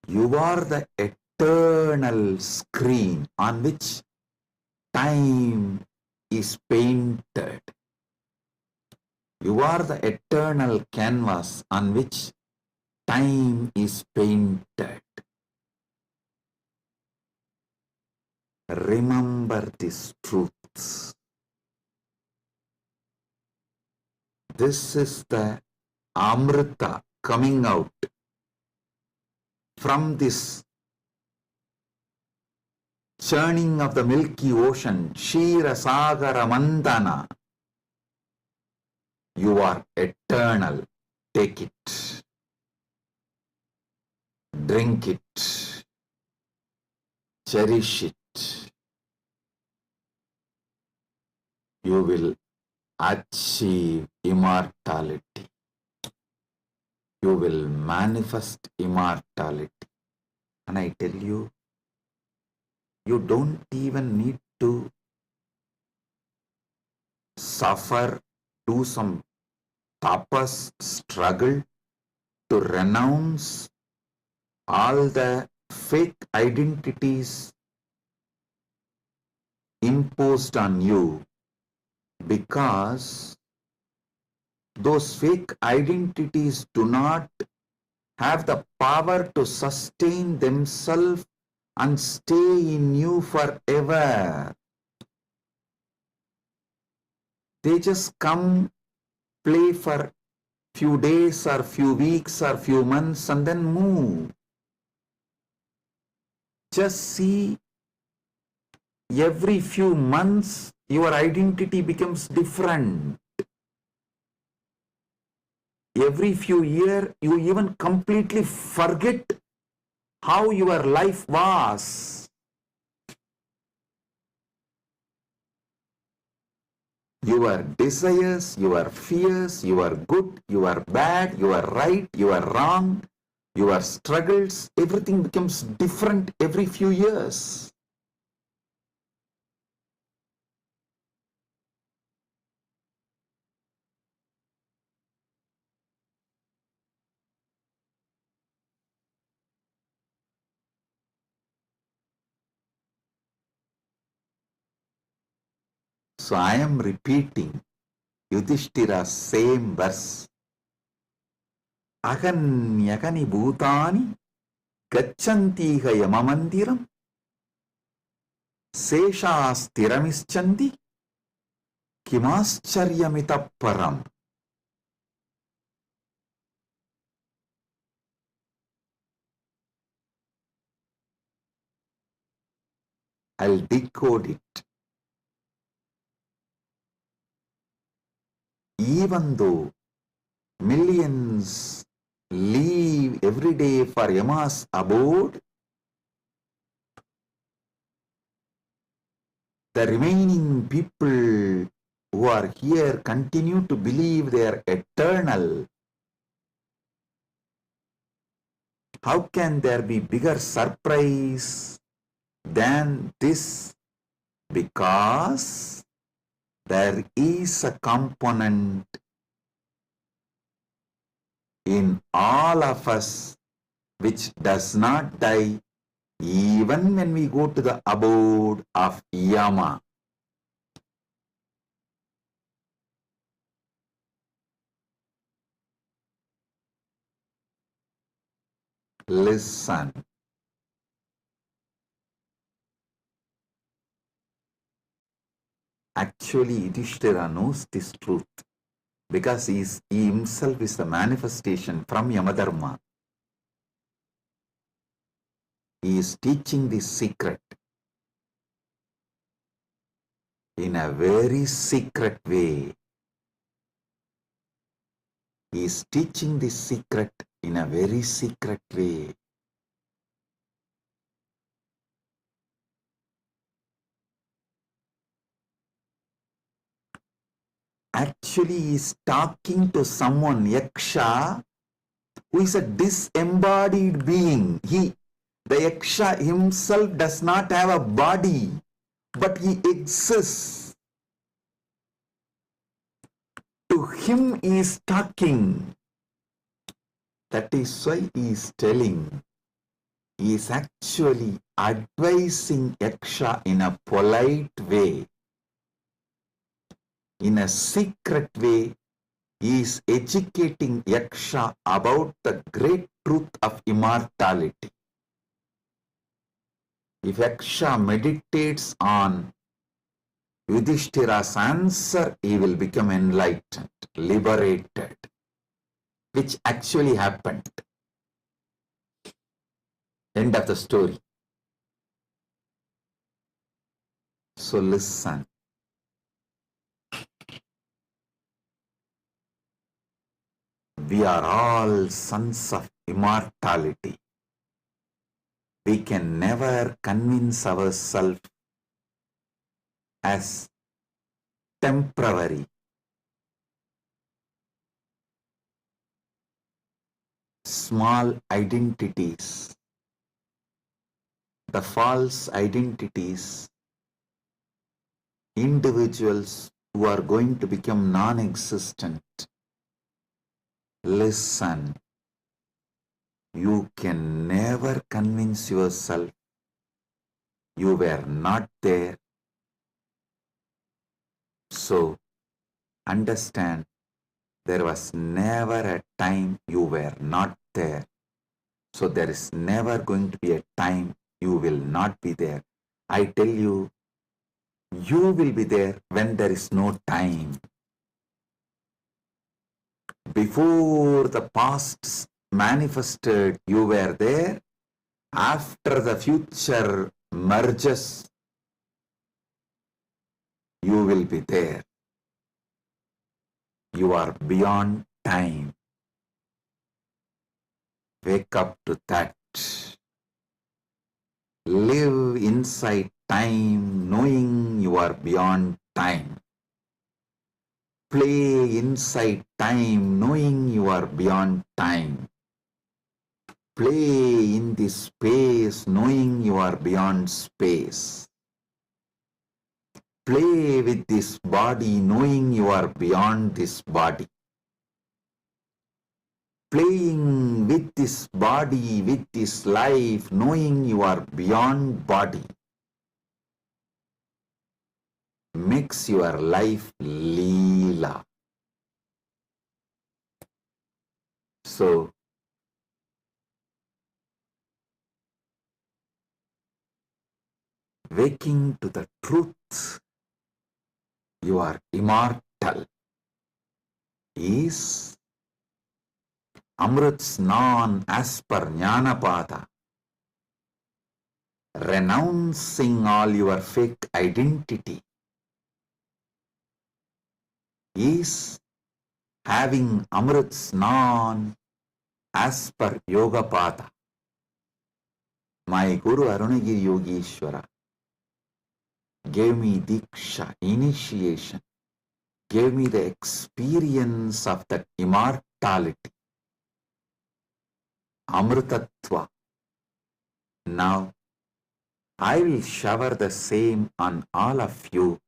Speaker 4: You are the eternal screen on which time is painted. You are the eternal canvas on which time is painted. Remember these truths. This is the Amrita coming out from this churning of the Milky Ocean, Shira Sagara Mandana. You are eternal. Take it. Drink it. Cherish it. You will achieve immortality. You will manifest immortality. And I tell you, you don't even need to suffer, do some tapas, struggle to renounce all the fake identities imposed on you, because those fake identities do not have the power to sustain themselves and stay in you forever. They just come, play for few days or few weeks or few months and then move. Just see, every few months your identity becomes different. Every few years you even completely forget how your life was. Your desires, your fears, your good, your bad, your right, your wrong, your struggles, everything becomes different every few years. So I am repeating Yudhishthira's same verse. Aganyagani bhutani gachantiha yamamandiram seshastiramischanti kimascharyamitah param. I'll decode it. Even though millions leave every day for Yama's abode, the remaining people who are here continue to believe they are eternal. How can there be bigger surprise than this? Because there is a component in all of us which does not die even when we go to the abode of Yama. Listen. Actually, Yudhishthira knows this truth because he himself is the manifestation from Yamadharma. He is teaching this secret in a very secret way. He is teaching this secret in a very secret way. Actually, he is talking to someone, Yaksha, who is a disembodied being. The Yaksha himself does not have a body, but he exists. To him he is talking. That is why he is telling. He is actually advising Yaksha in a polite way. In a secret way, he is educating Yaksha about the great truth of immortality. If Yaksha meditates on Yudhishthira's answer, he will become enlightened, liberated, which actually happened. End of the story. So listen. We are all sons of immortality. We can never convince ourselves as temporary. Small identities, the false identities, individuals who are going to become non-existent. Listen, you can never convince yourself you were not there. So, understand, there was never a time you were not there. So, there is never going to be a time you will not be there. I tell you, you will be there when there is no time. Before the past manifested, you were there. After the future merges, you will be there. You are beyond time. Wake up to that. Live inside time, knowing you are beyond time. Play inside time, knowing you are beyond time. Play in this space, knowing you are beyond space. Play with this body, knowing you are beyond this body. Playing with this body, with this life, knowing you are beyond body, makes your life Leela. So, waking to the truth, you are immortal, is Amrit Snan as per Jnanapada, renouncing all your fake identity, is having Amrit Snan as per Yogapada. My Guru Arunagiri Yogeshwara gave me Diksha, initiation, gave me the experience of that immortality, Amritatva. Now, I will shower the same on all of you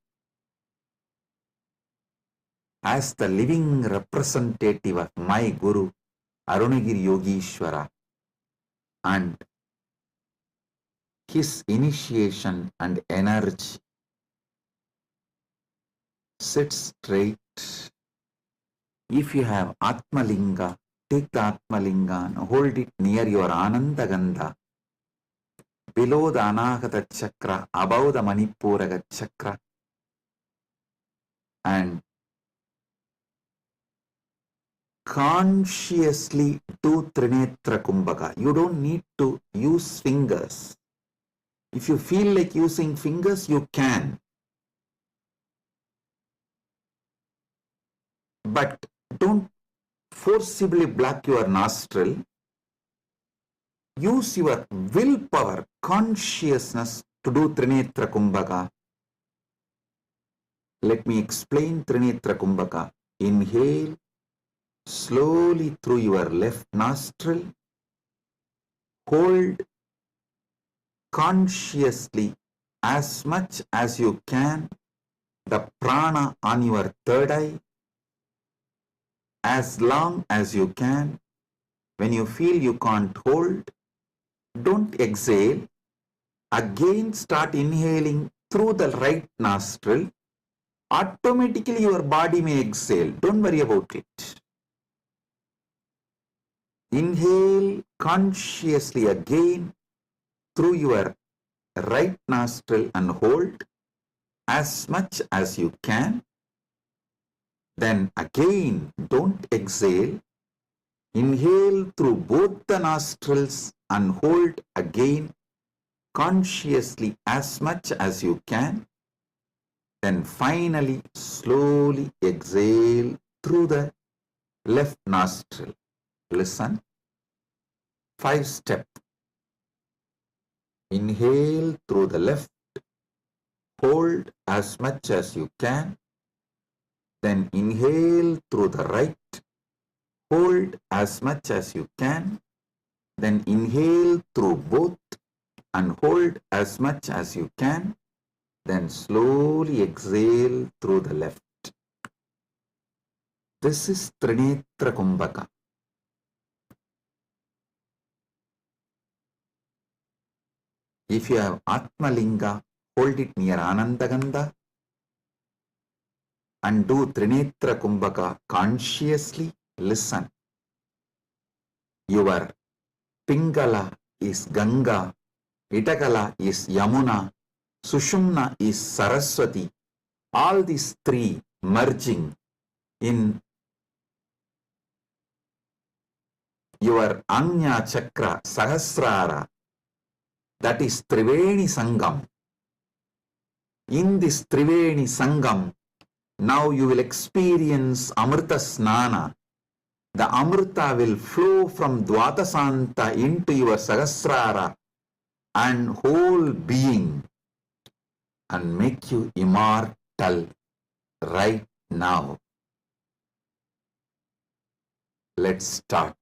Speaker 4: as the living representative of my Guru, Arunagiri Yogeshwara, and his initiation and energy. Sit straight. If you have Atmalinga, take the Atmalinga and hold it near your Anandagandha, below the Anahata Chakra, above the Manipuraga Chakra, and consciously do Trinetra Kumbhaka. You don't need to use fingers. If you feel like using fingers, you can. But don't forcibly block your nostril. Use your willpower, consciousness to do Trinetra Kumbhaka. Let me explain Trinetra Kumbhaka. Inhale slowly through your left nostril. Hold consciously as much as you can the prana on your third eye, as long as you can. When you feel you can't hold, don't exhale. Again start inhaling through the right nostril. Automatically your body may exhale. Don't worry about it. Inhale consciously again through your right nostril and hold as much as you can. Then again, don't exhale. Inhale through both the nostrils and hold again consciously as much as you can. Then finally, slowly exhale through the left nostril. Listen. 5-step. Inhale through the left. Hold as much as you can. Then inhale through the right. Hold as much as you can. Then inhale through both and hold as much as you can. Then slowly exhale through the left. This is Trinetra Kumbhaka. If you have Atmalinga, hold it near Anandagandha and do Trinetra Kumbhaka consciously. Listen. Your Pingala is Ganga Itakala is Yamuna, Sushumna is Saraswati. All these three merging in your Anya Chakra Sahasrara, that is Triveni Sangam. In this Triveni Sangam, now you will experience Amrita Snana. The Amrita will flow from Dvatasanta into your Sahasrara and whole being and make you immortal right now. Let's start.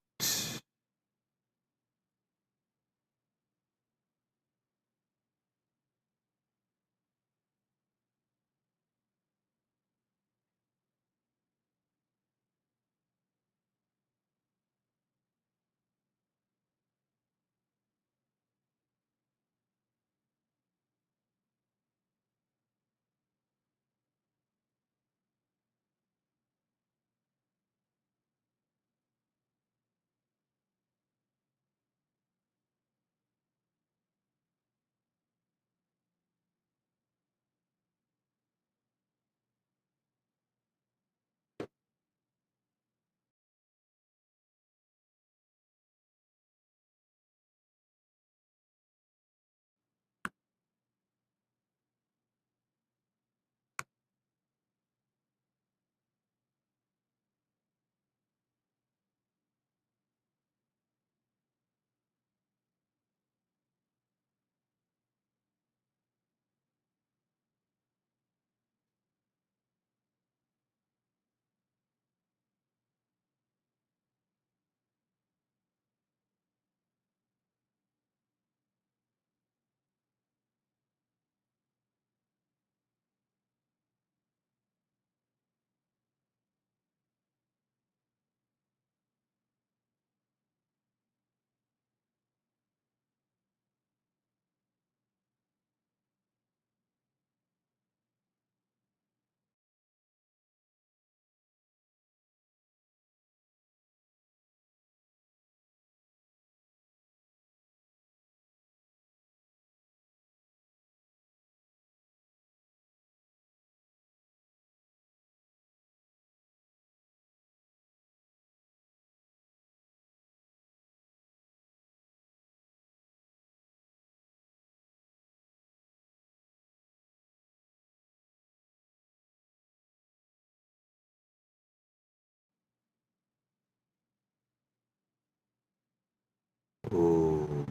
Speaker 4: Oh,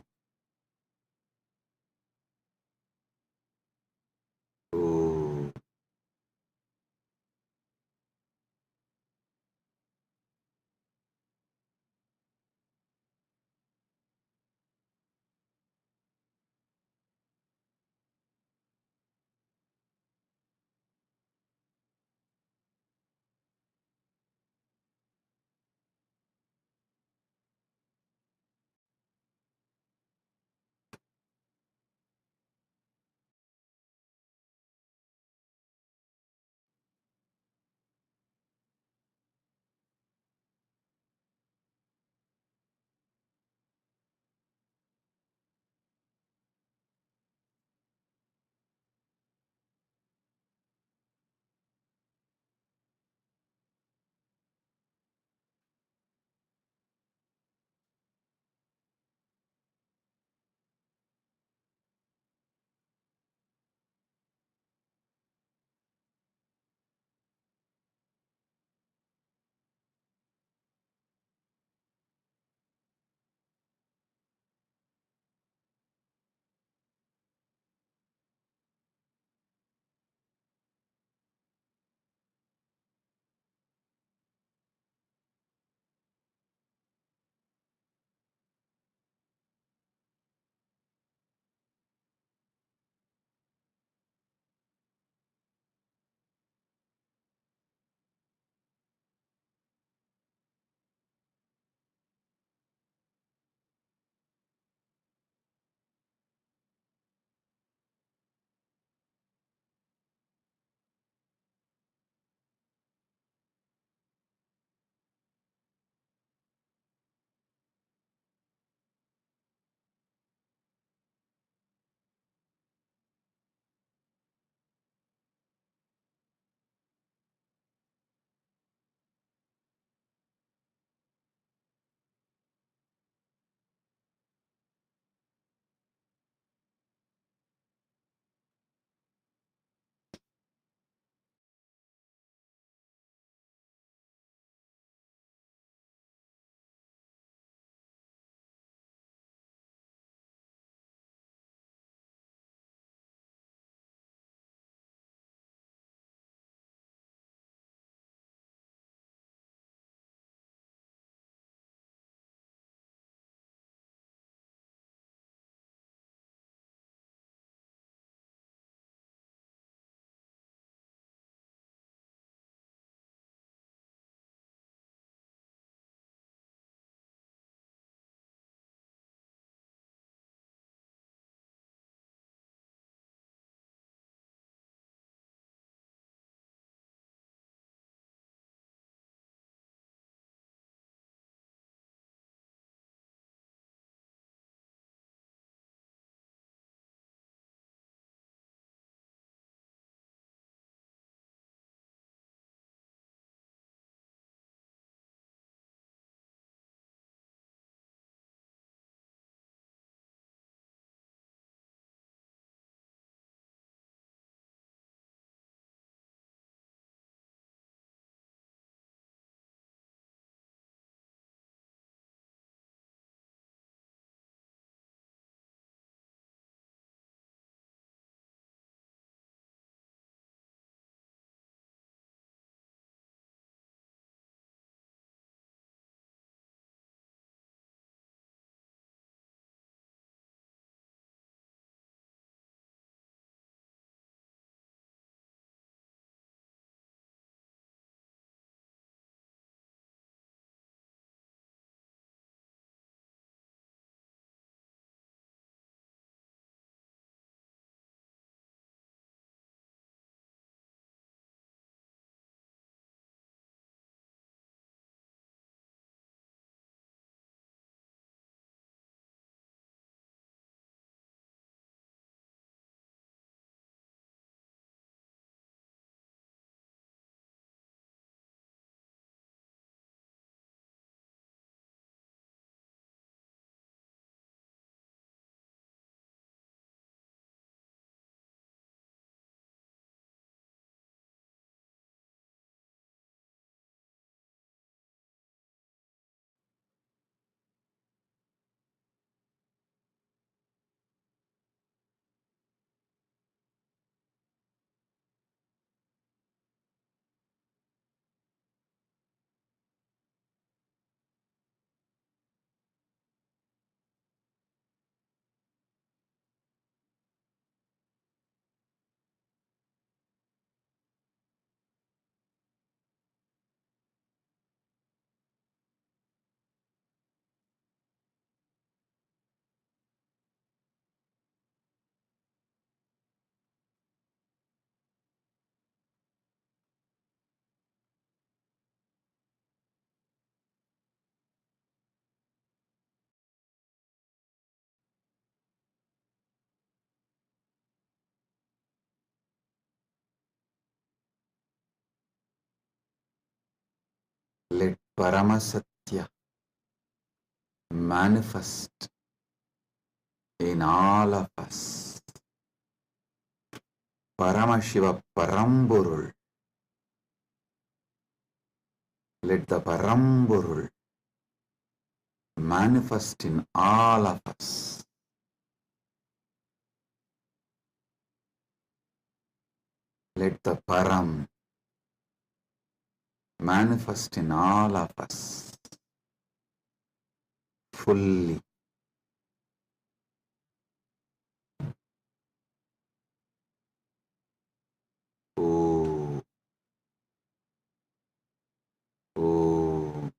Speaker 4: oh. Paramasatya manifest in all of us. Paramashiva Paramburul. Let the Paramburul manifest in all of us. Let the Param manifest in all of us fully. Oh, oh,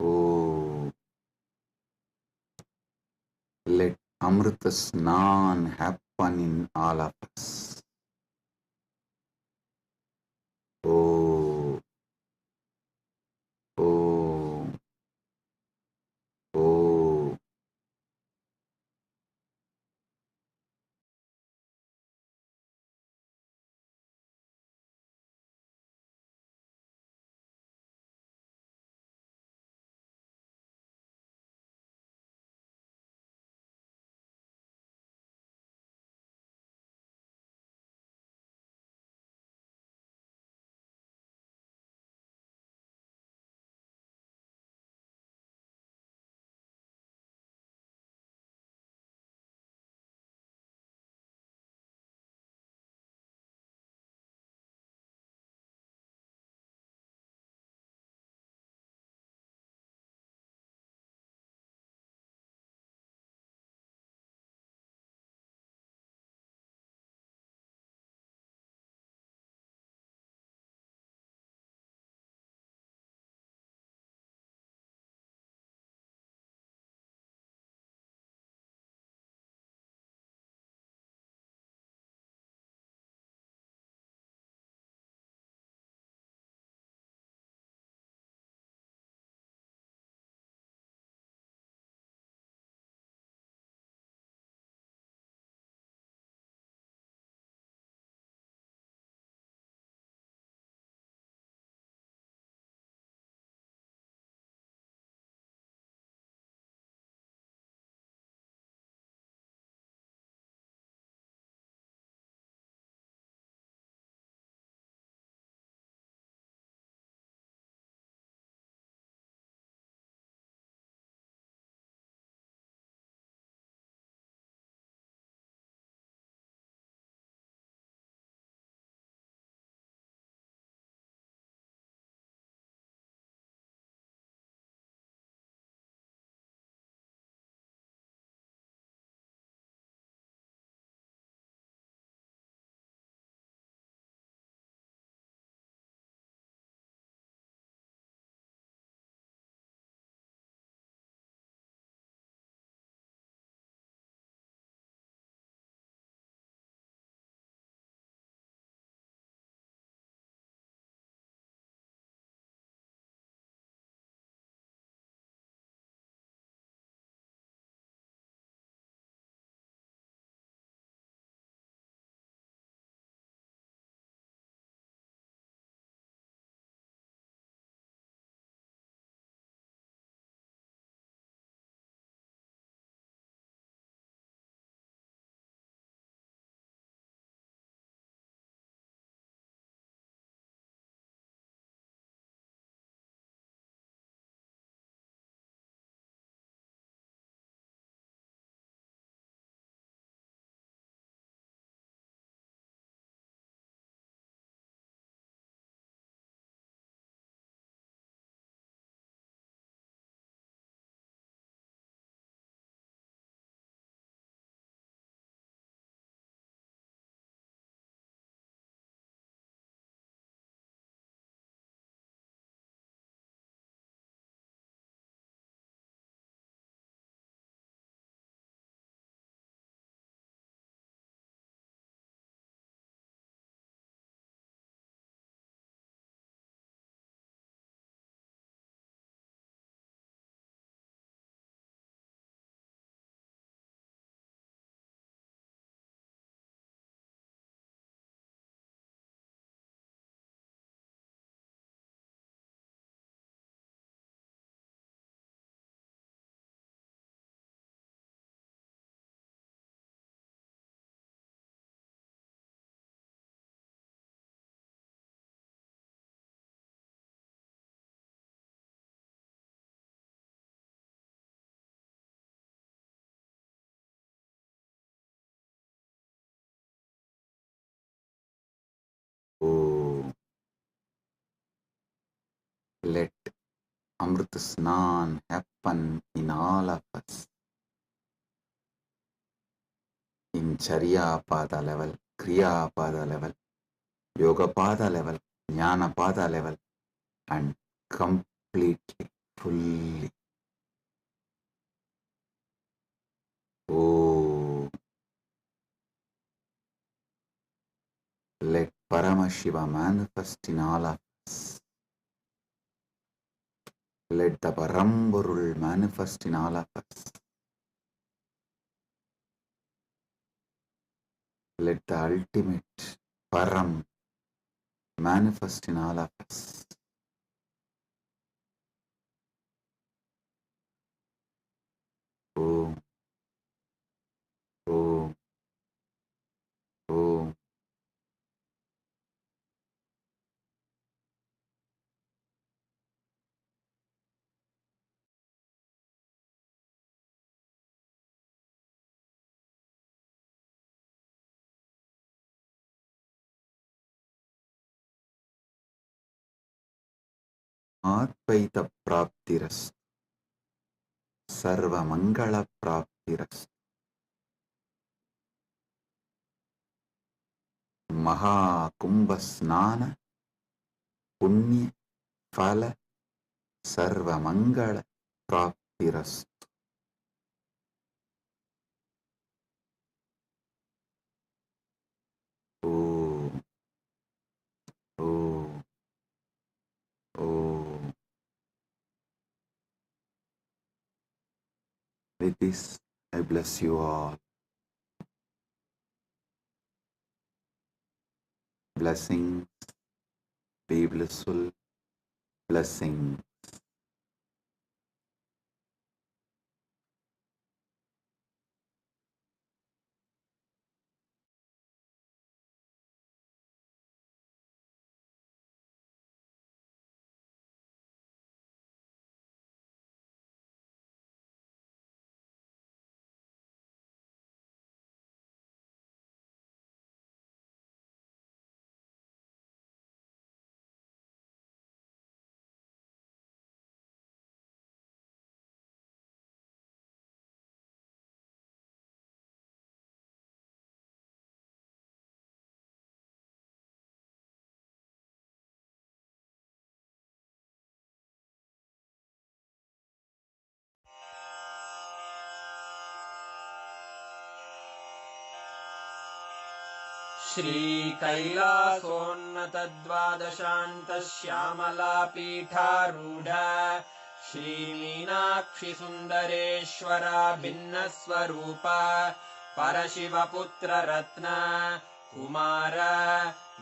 Speaker 4: oh. Let Amrita Snan happen in all of us. Oh, oh, oh. Amrit Snan happen in all of us. In Charya Pada level, Kriya Pada level, Yoga Pada level, Jnana Pada level, and completely, fully. Oh, let Paramashiva manifest in all of us. Let the Paramburul manifest in all of us. Let the ultimate Param manifest in all of us. Om, Om, Om. Advaita Praptiras, Sarva Mangala Praptiras, Maha Kumbha Snana, Punya Phala, Sarva Mangala Praptiras. Om, Om, Om. With this, I bless you all. Blessings, be blissful, blessings.
Speaker 5: श्रीकैलासोन्नतद्वादशान्तश्यामलापीठारूढ श्रीमीनाक्षिसुन्दरेश्वरा भिन्नस्वरूप परशिवपुत्ररत्न Kumar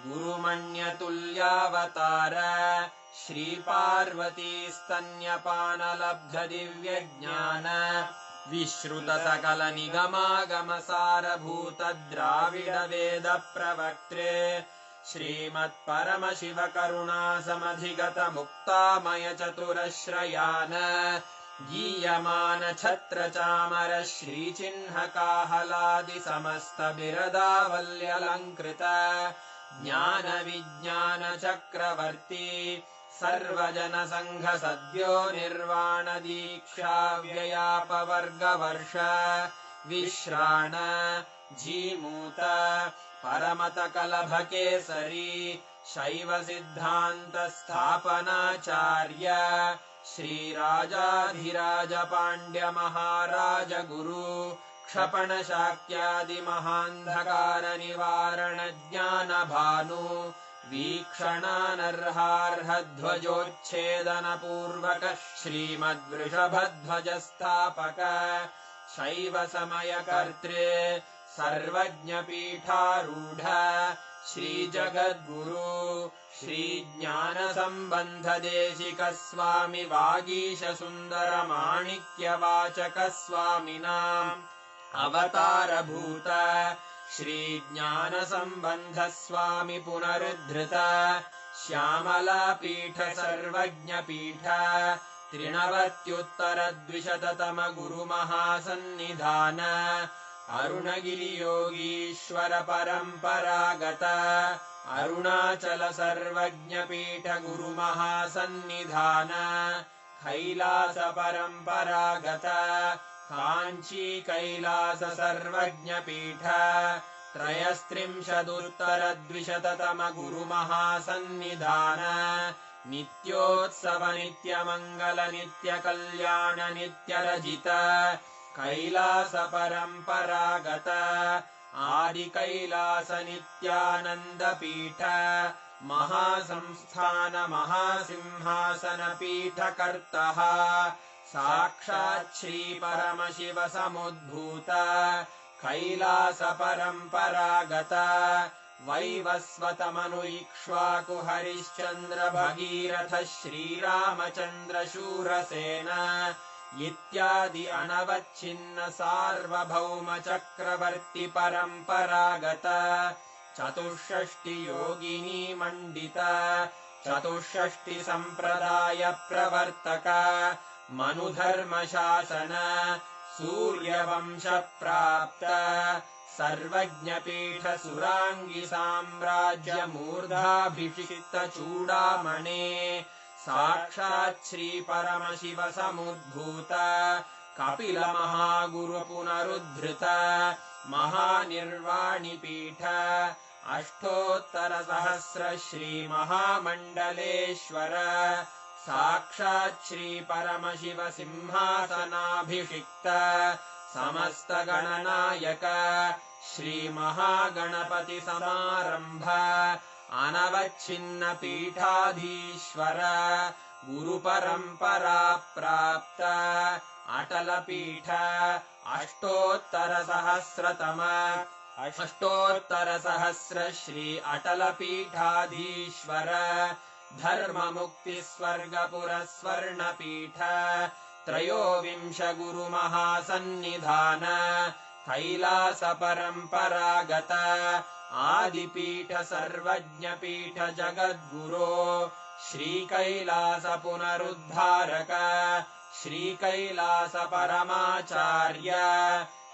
Speaker 5: गुरुमण्यतुल्यावतार श्रीपार्वतीस्तन्यपानलब्धदिव्यज्ञान विश्रुतसकलनिगमागमसारभूतद्राविडवेदप्रवक्त्रे श्रीमत्परमशिवकरुणासमधिगतमुक्तामयचतुरश्रयान् गीयमानछत्रचामर श्रीचिह्नकाहलादिसमस्तबिरदावल्यलङ्कृत ज्ञानविज्ञानचक्रवर्ती सर्वजनसङ्घसद्यो निर्वाणदीक्षाव्ययापवर्गवर्ष विश्राण Jimuta परमतकलभकेसरी शैवसिद्धान्तस्थापनाचार्य श्रीराजाधिराजपाण्ड्यमहाराजगुरु क्षपणशाक्यादिमहान्धकारनिवारणज्ञानभानु वीक्षणानर्हार्हध्वजोच्छेदनपूर्वक श्रीमद्वृषभध्वजस्थापक शैवसमयकर्त्रे सर्वज्ञपीठारूढ श्रीजगद्गुरु श्रीज्ञानसम्बन्धदेशिकस्वामि वागीशसुन्दरमाणिक्यवाचकस्वामिनाम् अवतारभूत श्रीज्ञानसम्बन्धस्वामि पुनरुद्धृत श्यामलापीठ सर्वज्ञपीठ त्रिनवत्युत्तरद्विशततमगुरुमहासन्निधान अरुणगिरियोगीश्वर परम्परागत अरुणाचल सर्वज्ञपीठ गुरुमहासन्निधान कैलास परम्परागत काञ्ची कैलास सर्वज्ञपीठ त्रयस्त्रिंशदुत्तरद्विशततम गुरुमहासन्निधान नित्योत्सव नित्यमङ्गल नित्यकल्याण नित्यरजित कैलास परम्परागत आदिकैलास नित्यानन्दपीठ महासंस्थान महासिंहासन पीठकर्तः साक्षात् श्री परमशिव समुद्भूत कैलास परम्परागत वैवस्वतमनु इक्ष्वाकु हरिश्चन्द्र भगीरथ श्रीरामचन्द्र शूरसेन इत्यादि अनवच्छिन्न सार्वभौम चक्रवर्ति परम्परागत चतुष्षष्टि योगिनी मण्डित चतुष्षष्टि सम्प्रदाय प्रवर्तक मनुधर्म शासन सूर्यवंश प्राप्त सर्वज्ञपीठ सुराङ्गी साम्राज्य मूर्धाभिषिक्त चूडामणे साक्षात् श्री परमशिव समुद्भूत कपिल महागुरु पुनरुद्धृत महानिर्वाणिपीठ अष्टोत्तर सहस्र श्री महामण्डलेश्वर साक्षात् श्री परमशिव सिंहासनाभिषिक्त समस्त गणनायक श्री महागणपति समारंभ अनवच्छिन्न पीठाधीश्वर गुरुपरम्परा प्राप्त अटलपीठ अष्टोत्तर सहस्र श्री अटलपीठाधीश्वर धर्ममुक्ति स्वर्गपुर स्वर्णपीठ त्रयोविंश गुरुमहासन्निधान कैलास परम्परागत आदिपीठ सर्वज्ञपीठ जगद्गुरो श्रीकैलास पुनरुद्धारक श्रीकैलास परमाचार्य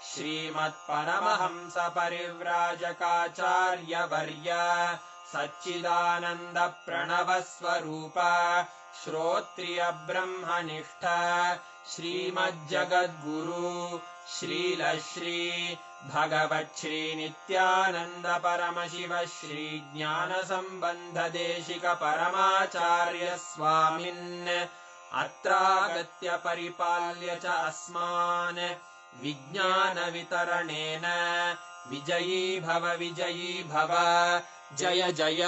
Speaker 5: श्रीमत्परमहंस परिव्राजकाचार्यवर्य सच्चिदानन्द प्रणव स्वरूप श्रोत्रिय ब्रह्मनिष्ठ श्रीमज्जगद्गुरु श्रीलश्री भगवच्छ्री नित्यानन्द परमशिव श्री ज्ञान सम्बन्ध देशिक परमाचार्य स्वामिन् अत्रागत्य परिपाल्य च अस्मान् विज्ञान वितरणेन विजयी भव जय जय।